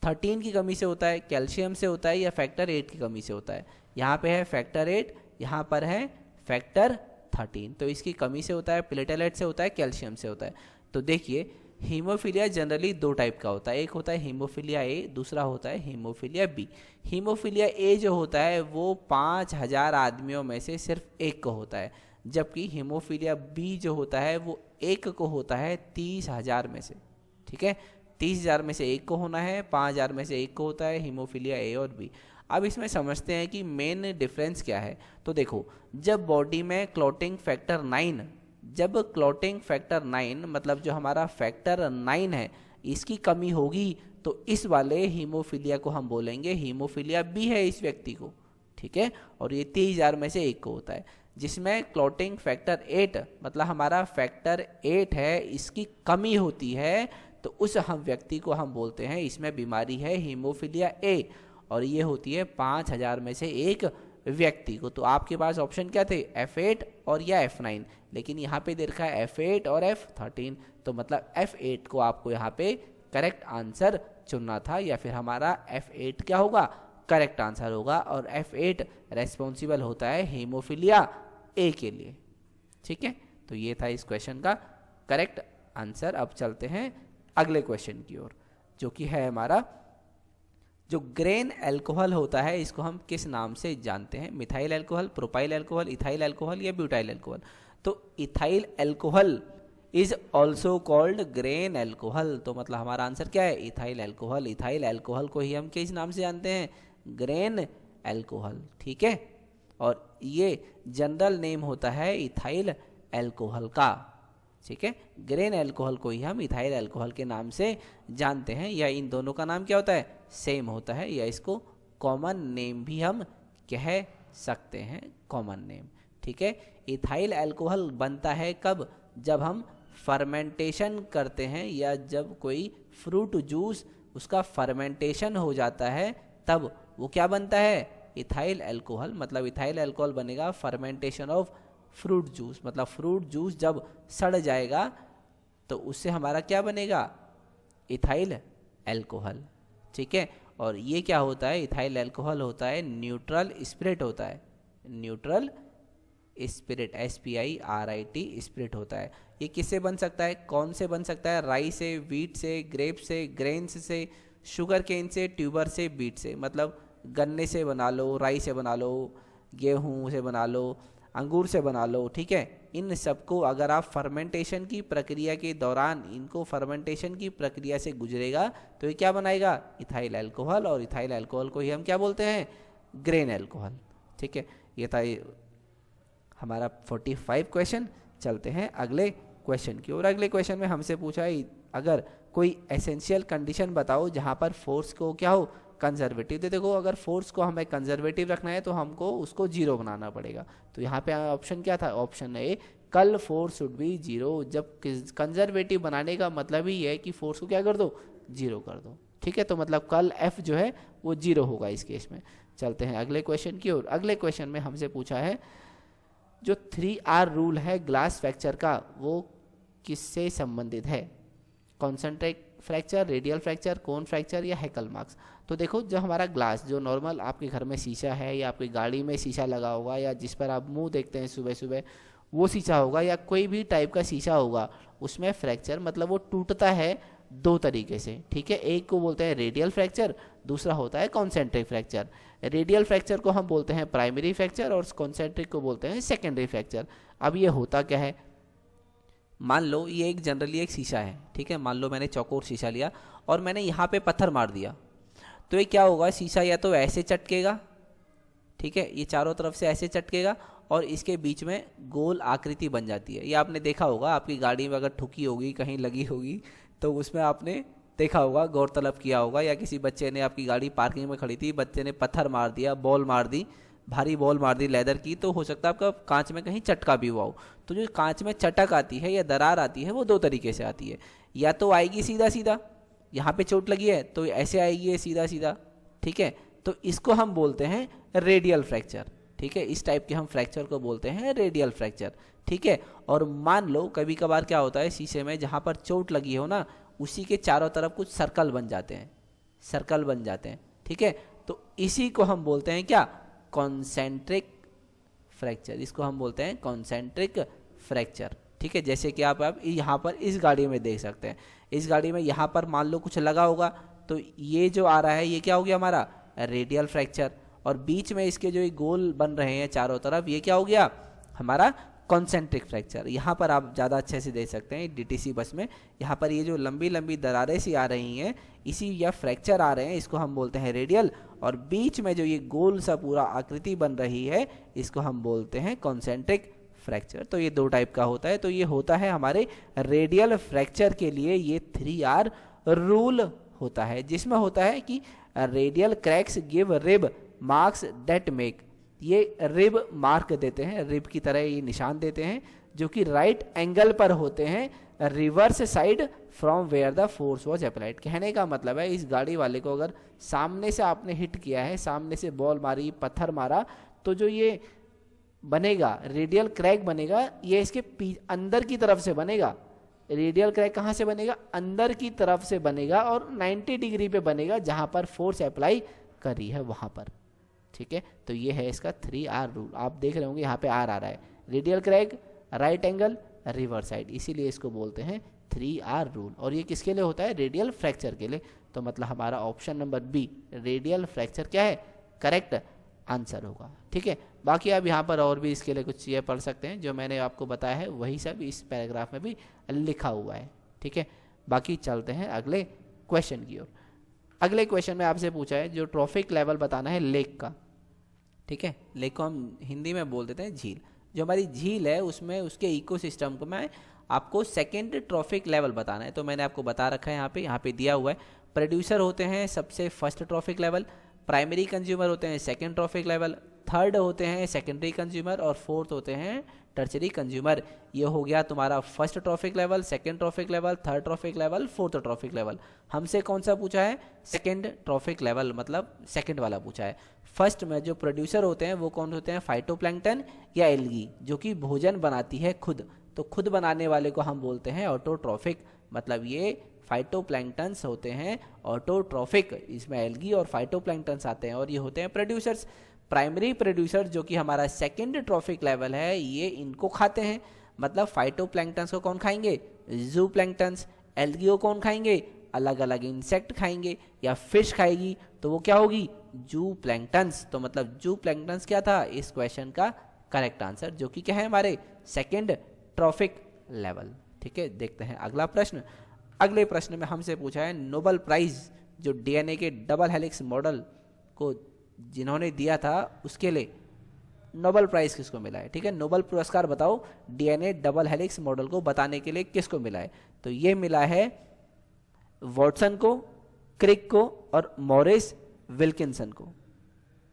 13 की कमी से होता है, कैल्शियम से होता है, या फैक्टर 8 की कमी से होता है। यहाँ पे है फैक्टर 8, यहाँ पर है फैक्टर 13, तो इसकी कमी से होता है, प्लेटलेट से होता है, कैल्शियम से होता है। तो देखिए हीमोफीलिया जनरली 2 टाइप का होता है, एक होता है हीमोफीलिया ए, दूसरा होता है हीमोफीलिया बी। हीमोफीलिया ए जो होता है वो 5000 आदमियों में से सिर्फ एक को होता है, जबकि हीमोफीलिया बी जो होता है वो एक को होता है 30,000 में से, ठीक है। 30,000 में से एक को होना है, 5,000 में से एक को होता है हीमोफीलिया ए और बी। अब इसमें समझते हैं कि मेन डिफरेंस क्या है। तो देखो, जब बॉडी में क्लॉटिंग फैक्टर 9, जब क्लॉटिंग फैक्टर 9 मतलब जो हमारा फैक्टर 9 है इसकी कमी होगी, तो इस वाले हीमोफीलिया को हम बोलेंगे हीमोफीलिया बी है इस व्यक्ति को, ठीक है। और ये 30,000 में से एक को होता है। जिसमें क्लॉटिंग फैक्टर 8 मतलब हमारा फैक्टर 8 है इसकी कमी होती है, तो उस हम व्यक्ति को हम बोलते हैं इसमें बीमारी है हीमोफीलिया ए, और ये होती है 5000 में से एक व्यक्ति को। तो आपके पास ऑप्शन क्या थे, F8 और या F9, लेकिन यहाँ पे दे रखा है F8 और F13, तो मतलब F8 को आपको यहाँ पे करेक्ट आंसर चुनना था, या फिर हमारा F8 क्या होगा, करेक्ट आंसर होगा, और F8 रेस्पॉन्सिबल होता है हीमोफीलिया ए के लिए, ठीक है। तो ये था इस क्वेश्चन का करेक्ट आंसर। अब चलते हैं अगले क्वेश्चन की ओर, जो कि है हमारा जो ग्रेन अल्कोहल होता है इसको हम किस नाम से जानते हैं, methyl alcohol, propyl alcohol, ethyl alcohol या ब्यूटाइल अल्कोहल। तो ethyl alcohol is also called grain alcohol, तो मतलब हमारा आंसर क्या है, इथाइल अल्कोहल। इथाइल अल्कोहल को ही हम किस नाम से जानते हैं, ग्रेन अल्कोहल, ठीक है। और ये जनरल नेम होता है इथाइल एल्कोहल का, ठीक है। ग्रेन एल्कोहल को ही हम इथाइल एल्कोहल के नाम से जानते हैं, या इन दोनों का नाम क्या होता है, सेम होता है, या इसको कॉमन नेम भी हम कह सकते हैं, कॉमन नेम, ठीक है। इथाइल एल्कोहल बनता है कब, जब हम फर्मेंटेशन करते हैं, या जब कोई फ्रूट जूस उसका फर्मेंटेशन हो जाता है तब वो क्या बनता है, इथाइल एल्कोहल। मतलब इथाइल एल्कोहल बनेगा फर्मेंटेशन ऑफ फ्रूट जूस, मतलब फ्रूट जूस जब सड़ जाएगा तो उससे हमारा क्या बनेगा, इथाइल एल्कोहल, ठीक है। और ये क्या होता है, इथाइल एल्कोहल होता है न्यूट्रल स्पिरिट होता है, न्यूट्रल स्पिरिट, SPIRIT स्पिरिट होता है। ये किससे बन सकता है, कौन से बन सकता है, राई से, वीट से, ग्रेप से, ग्रेन्स से, शुगर केन से, ट्यूबर से, बीट से। मतलब गन्ने से बना लो, राई से बना लो, गेहूं से बना लो, अंगूर से बना लो, ठीक है। इन सबको अगर आप फर्मेंटेशन की प्रक्रिया के दौरान इनको फर्मेंटेशन की प्रक्रिया से गुजरेगा तो ये क्या बनाएगा, इथाइल एल्कोहल, और इथाइल एल्कोहल को ही हम क्या बोलते हैं, ग्रेन एल्कोहल, ठीक है। ये था हमारा 45 क्वेश्चन। चलते हैं अगले क्वेश्चन की ओर। अगले क्वेश्चन में हमसे पूछा है अगर कोई एसेंशियल कंडीशन बताओ जहाँ पर फोर्स को क्या हो, कंजर्वेटिव। देखो अगर फोर्स को हमें कंजर्वेटिव रखना है तो हमको उसको जीरो बनाना पड़ेगा। तो यहाँ पे ऑप्शन क्या था, ऑप्शन ए, कल फोर्स शुड बी जीरो। जब कंजर्वेटिव बनाने का मतलब ही है कि फोर्स को क्या कर दो, जीरो कर दो, ठीक है। तो मतलब कल एफ जो है वो जीरो होगा इस केस में। चलते हैं अगले क्वेश्चन की ओर। अगले क्वेश्चन में हमसे पूछा है जो 3R रूल है ग्लास फ्रैक्चर का वो किससे संबंधित है, concentric fracture, radial fracture, cone fracture या हैकल मार्क्स। तो देखो जो हमारा ग्लास, जो नॉर्मल आपके घर में शीशा है या आपकी गाड़ी में शीशा लगा होगा या जिस पर आप मुंह देखते हैं सुबह सुबह वो शीशा होगा, या कोई भी टाइप का शीशा होगा, उसमें फ्रैक्चर मतलब वो टूटता है दो तरीके से, ठीक है। एक को बोलते हैं रेडियल फ्रैक्चर, दूसरा होता है कॉन्सेंट्रिक फ्रैक्चर। रेडियल फ्रैक्चर को हम बोलते हैं प्राइमरी फ्रैक्चर और कॉन्सेंट्रिक को बोलते हैं सेकेंडरी फ्रैक्चर। अब ये होता क्या है, मान लो ये एक जनरली एक शीशा है, ठीक है। मान लो मैंने चौकोर शीशा लिया और मैंने यहाँ पे पत्थर मार दिया, तो ये क्या होगा, शीशा या तो ऐसे चटकेगा, ठीक है, ये चारों तरफ से ऐसे चटकेगा और इसके बीच में गोल आकृति बन जाती है। ये आपने देखा होगा, आपकी गाड़ी में अगर ठुकी होगी, कहीं लगी होगी, तो उसमें आपने देखा होगा, गौर तलब किया होगा, या किसी बच्चे ने, आपकी गाड़ी पार्किंग में खड़ी थी, बच्चे ने पत्थर मार दिया, बॉल मार दी, भारी बॉल मार दी लेदर की, तो हो सकता है आपका कांच में कहीं चटका भी हुआ हो। तो जो कांच में चटक आती है या दरार आती है वो दो तरीके से आती है, या तो आएगी सीधा सीधा, यहाँ पे चोट लगी है तो ऐसे आएगी सीधा सीधा, ठीक है। तो इसको हम बोलते हैं रेडियल फ्रैक्चर, ठीक है। इस टाइप के हम फ्रैक्चर को बोलते हैं रेडियल फ्रैक्चर, ठीक है। और मान लो कभी कभार क्या होता है, शीशे में जहाँ पर चोट लगी हो ना, उसी के चारों तरफ कुछ सर्कल बन जाते हैं, सर्कल बन जाते हैं, ठीक है। तो इसी को हम बोलते हैं क्या, कॉन्सेंट्रिक फ्रैक्चर। इसको हम बोलते हैं कॉन्सेंट्रिक फ्रैक्चर, ठीक है। जैसे कि आप यहाँ पर इस गाड़ी में देख सकते हैं, इस गाड़ी में यहाँ पर मान लो कुछ लगा होगा, तो ये जो आ रहा है ये क्या हो गया हमारा रेडियल फ्रैक्चर, और बीच में इसके जो ये गोल बन रहे हैं चारों तरफ, ये क्या हो गया हमारा कॉन्सेंट्रिक फ्रैक्चर। यहाँ पर आप ज़्यादा अच्छे से देख सकते हैं DTC बस में, यहाँ पर ये जो लंबी लंबी दरारें सी आ रही हैं, इसी या फ्रैक्चर आ रहे हैं, इसको हम बोलते हैं रेडियल, और बीच में जो ये गोल सा पूरा आकृति बन रही है इसको हम बोलते हैं कॉन्सेंट्रिक फ्रैक्चर। तो ये दो टाइप का होता है। तो ये होता है हमारे रेडियल फ्रैक्चर के लिए ये 3R रूल होता है, जिसमें होता है कि radial cracks give rib marks that make, ये रिब मार्क देते हैं, रिब की तरह ये निशान देते हैं, जो कि राइट एंगल पर होते हैं reverse side from where the force was applied. कहने का मतलब है इस गाड़ी वाले को अगर सामने से आपने हिट किया है, सामने से बॉल मारी, पत्थर मारा, तो जो ये बनेगा रेडियल क्रैक बनेगा, ये इसके अंदर की तरफ से बनेगा। रेडियल क्रैक कहाँ से बनेगा, अंदर की तरफ से बनेगा, और 90 डिग्री पे बनेगा जहाँ पर फोर्स अप्लाई करी है वहाँ पर, ठीक है। तो ये है इसका 3R रूल। आप देख रहे होंगे यहाँ पे R आ रहा है, radial crack, right angle, reverse side, इसीलिए इसको बोलते हैं 3R रूल। और ये किसके लिए होता है, रेडियल फ्रैक्चर के लिए। तो मतलब हमारा option number B radial fracture क्या है, करेक्ट आंसर होगा, ठीक है। बाकी आप यहाँ पर और भी इसके लिए कुछ चीज़ें पढ़ सकते हैं, जो मैंने आपको बताया है वही सब इस पैराग्राफ में भी लिखा हुआ है, ठीक है। बाकी चलते हैं अगले क्वेश्चन की ओर। अगले क्वेश्चन में आपसे पूछा है जो ट्रॉफिक लेवल बताना है लेक का, ठीक है, लेक को हम हिंदी में बोल देते हैं झील। जो हमारी झील है उसमें उसके इकोसिस्टम को मैं आपको सेकेंड ट्रॉफिक लेवल बताना है, तो मैंने आपको बता रखा है यहाँ पे दिया हुआ है। प्रोड्यूसर होते हैं सबसे first trophic level, primary consumer होते हैं सेकेंड ट्रॉफिक लेवल, थर्ड होते हैं सेकेंडरी कंज्यूमर और फोर्थ होते हैं टर्चरी कंज्यूमर। ये हो गया तुम्हारा first trophic level, second trophic level, third trophic level, fourth trophic level. हमसे कौन सा पूछा है? सेकेंड ट्रॉफिक लेवल, मतलब सेकेंड वाला पूछा है। फर्स्ट में जो प्रोड्यूसर होते हैं वो कौन होते हैं? फाइटोप्लैंक्टन या एल्गी, जो कि भोजन बनाती है खुद। तो खुद बनाने वाले को हम बोलते हैं ऑटोट्रॉफिक, मतलब ये फाइटोप्लैंक्टन्स होते हैं ऑटोट्रॉफिक, इसमें एल्गी और फाइटोप्लैंक्टन्स आते हैं, और ये होते हैं प्रोड्यूसर्स। प्राइमरी प्रोड्यूसर जो कि हमारा सेकेंड ट्रॉफिक लेवल है, ये इनको खाते हैं, मतलब फाइटोप्लैंक्टन्स को कौन खाएंगे? ज़ूप्लैंक्टन्स। एल्गी को कौन खाएंगे? अलग अलग इंसेक्ट खाएंगे या फिश खाएगी, तो वो क्या होगी? ज़ूप्लैंक्टन्स। तो मतलब ज़ूप्लैंक्टन्स क्या था इस क्वेश्चन का करेक्ट आंसर, जो कि क्या है हमारे सेकेंड ट्रॉफिक लेवल। ठीक है, देखते हैं अगला प्रश्न। अगले प्रश्न में हमसे पूछा है नोबेल प्राइज जो डीएनए के डबल हेलिक्स मॉडल को जिन्होंने दिया था उसके लिए नोबेल प्राइज किसको मिला है? ठीक है, नोबेल पुरस्कार बताओ डीएनए डबल हेलिक्स मॉडल को बताने के लिए किसको मिला है? तो ये मिला है वॉटसन को, क्रिक को और मॉरिस विल्किंसन को।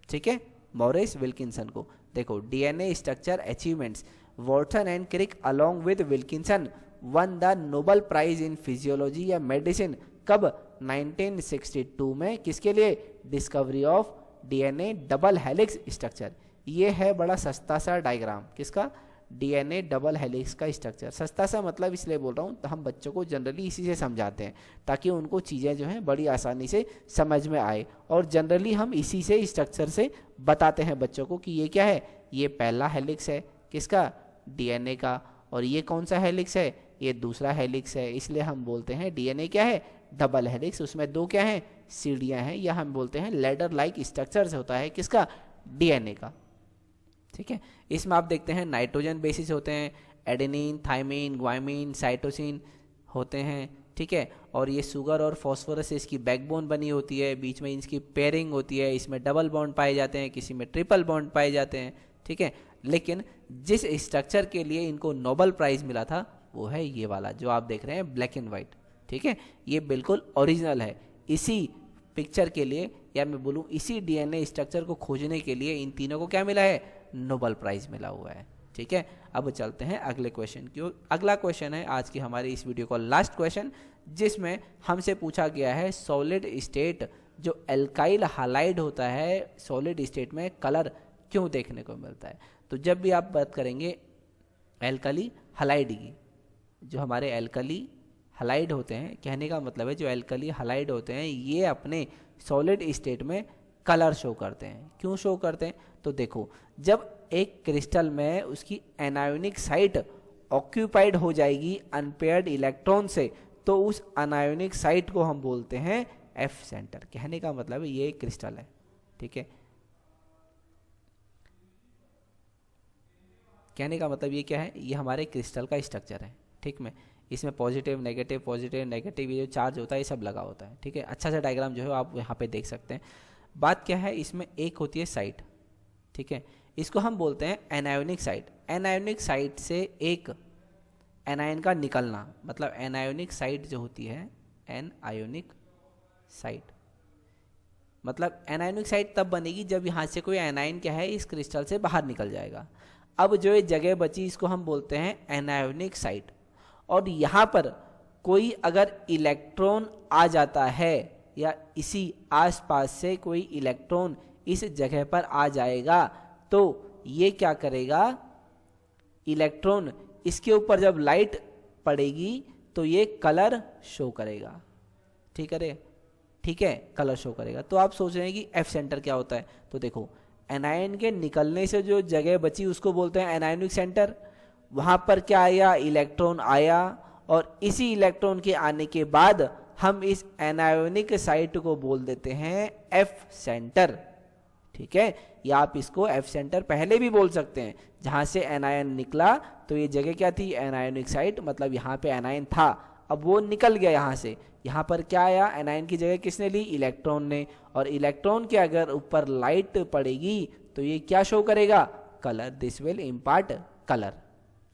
ठीक है, मॉरिस विल्किंसन को। देखो DNA structure achievements, Watson and Crick along with Wilkinson won the Nobel prize in physiology या मेडिसिन। कब? 1962 में। किसके लिए? Discovery of DNA double helix structure. ये है बड़ा सस्ता सा डायग्राम, किसका? डीएनए डबल हेलिक्स का स्ट्रक्चर। सस्ता सा मतलब इसलिए बोल रहा हूँ, तो हम बच्चों को जनरली इसी से समझाते हैं ताकि उनको चीज़ें जो हैं बड़ी आसानी से समझ में आए, और जनरली हम इसी से स्ट्रक्चर से बताते हैं बच्चों को कि ये क्या है, ये पहला हेलिक्स है किसका? डीएनए का, और ये कौन सा हेलिक्स है? ये दूसरा हेलिक्स है। इसलिए हम बोलते हैं डीएनए क्या है? Double helix. उसमें दो क्या हैं? सीढ़ियाँ हैं, या हम बोलते हैं लेडर लाइक स्ट्रक्चर्स होता है किसका? डीएनए का। ठीक है, इसमें आप देखते हैं नाइट्रोजन बेसिस होते हैं, एडेनिन, थाइमिन, ग्वाइमिन, साइटोसिन होते हैं। ठीक है, और ये शुगर और फॉस्फोरस से इसकी बैकबोन बनी होती है, बीच में इसकी पेयरिंग होती है, इसमें डबल बॉन्ड पाए जाते हैं, किसी में ट्रिपल बॉन्ड पाए जाते हैं। ठीक है, लेकिन जिस स्ट्रक्चर के लिए इनको नोबेल प्राइज मिला था वो है ये वाला जो आप देख रहे हैं, ब्लैक एंड वाइट। ठीक है, ये बिल्कुल ओरिजिनल है। इसी पिक्चर के लिए, या मैं बोलूँ इसी डीएनए स्ट्रक्चर को खोजने के लिए इन तीनों को क्या मिला है? नोबेल प्राइज मिला हुआ है। ठीक है, अब चलते हैं अगले क्वेश्चन की ओर। अगला क्वेश्चन है आज की हमारी इस वीडियो का लास्ट क्वेश्चन, जिसमें हमसे पूछा गया है सॉलिड स्टेट जो एल्काइल हालाइड होता है, सॉलिड स्टेट में कलर क्यों देखने को मिलता है? तो जब भी आप बात करेंगे एल्कली हलाइड की, जो हमारे एल्कली हलाइड होते हैं, कहने का मतलब है जो एल्कली हलाइड होते हैं ये अपने सॉलिड स्टेट में कलर शो करते हैं। क्यों शो करते हैं? तो देखो, जब एक क्रिस्टल में उसकी एनायोनिक साइट ऑक्यूपाइड हो जाएगी अनपेयर्ड इलेक्ट्रॉन से, तो उस अनायोनिक साइट को हम बोलते हैं एफ सेंटर। कहने का मतलब है ये एक क्रिस्टल है। ठीक है, कहने का मतलब ये क्या है, ये हमारे क्रिस्टल का स्ट्रक्चर है। ठीक में, इसमें पॉजिटिव नेगेटिव ये जो चार्ज होता है ये सब लगा होता है। ठीक है, अच्छा सा डायग्राम जो है आप यहाँ पे देख सकते हैं। बात क्या है, इसमें एक होती है साइट। ठीक है, इसको हम बोलते हैं एनायोनिक साइट। एनायोनिक साइट से एक एनायन का निकलना, मतलब एनायोनिक साइट जो होती है, एनायोनिक साइट मतलब एनायोनिक साइट तब बनेगी जब यहाँ से कोई एनायन क्या है इस क्रिस्टल से बाहर निकल जाएगा। अब जो ये जगह बची इसको हम बोलते हैं एनायोनिक साइट, और यहाँ पर कोई अगर इलेक्ट्रॉन आ जाता है या इसी आसपास से कोई इलेक्ट्रॉन इस जगह पर आ जाएगा, तो ये क्या करेगा, इलेक्ट्रॉन इसके ऊपर जब लाइट पड़ेगी तो ये कलर शो करेगा। ठीक है, कलर शो करेगा। तो आप सोच रहे हैं कि एफ सेंटर क्या होता है, तो देखो एनायन के निकलने से जो जगह बची उसको बोलते हैं एनायोनिक सेंटर। वहाँ पर क्या आया, इलेक्ट्रॉन आया, और इसी इलेक्ट्रॉन के आने के बाद हम इस एनायोनिक साइट को बोल देते हैं एफ सेंटर। ठीक है, या आप इसको एफ सेंटर पहले भी बोल सकते हैं। जहाँ से एनायन निकला तो ये जगह क्या थी, एनायोनिक साइट, मतलब यहाँ पे एनायन था, अब वो निकल गया यहाँ से, यहाँ पर क्या आया, एनायन की जगह किसने ली, इलेक्ट्रॉन ने। और इलेक्ट्रॉन के अगर ऊपर लाइट पड़ेगी तो ये क्या शो करेगा, colour, this will impart colour.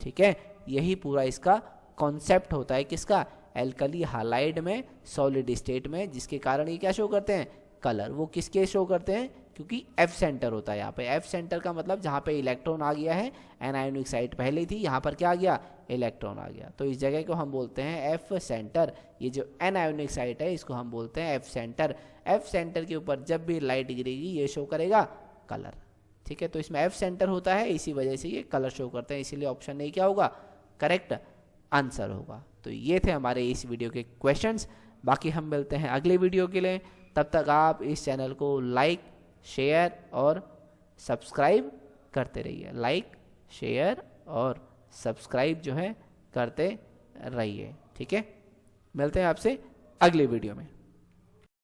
ठीक है, यही पूरा इसका कॉन्सेप्ट होता है किसका, एल्कली हालाइड में, सॉलिड स्टेट में, जिसके कारण ये क्या शो करते हैं, कलर। वो किसके शो करते हैं, क्योंकि एफ सेंटर होता है यहाँ पे। एफ सेंटर का मतलब जहाँ पे इलेक्ट्रॉन आ गया है, एनायोनिक साइट पहले थी, यहाँ पर क्या आ गया, इलेक्ट्रॉन आ गया, तो इस जगह को हम बोलते हैं एफ सेंटर। ये जो एनायोनिक साइट है इसको हम बोलते हैं एफ सेंटर। एफ सेंटर के ऊपर जब भी लाइट गिरेगी ये शो करेगा कलर। ठीक है, तो इसमें एफ सेंटर होता है, इसी वजह से ये कलर शो करते हैं, इसीलिए ऑप्शन नहीं क्या होगा, करेक्ट आंसर होगा। तो ये थे हमारे इस वीडियो के क्वेश्चंस। बाकी हम मिलते हैं अगले वीडियो के लिए, तब तक आप इस चैनल को लाइक, शेयर और सब्सक्राइब करते रहिए। लाइक, शेयर और सब्सक्राइब जो है करते रहिए। ठीक है, मिलते हैं आपसे अगले वीडियो में।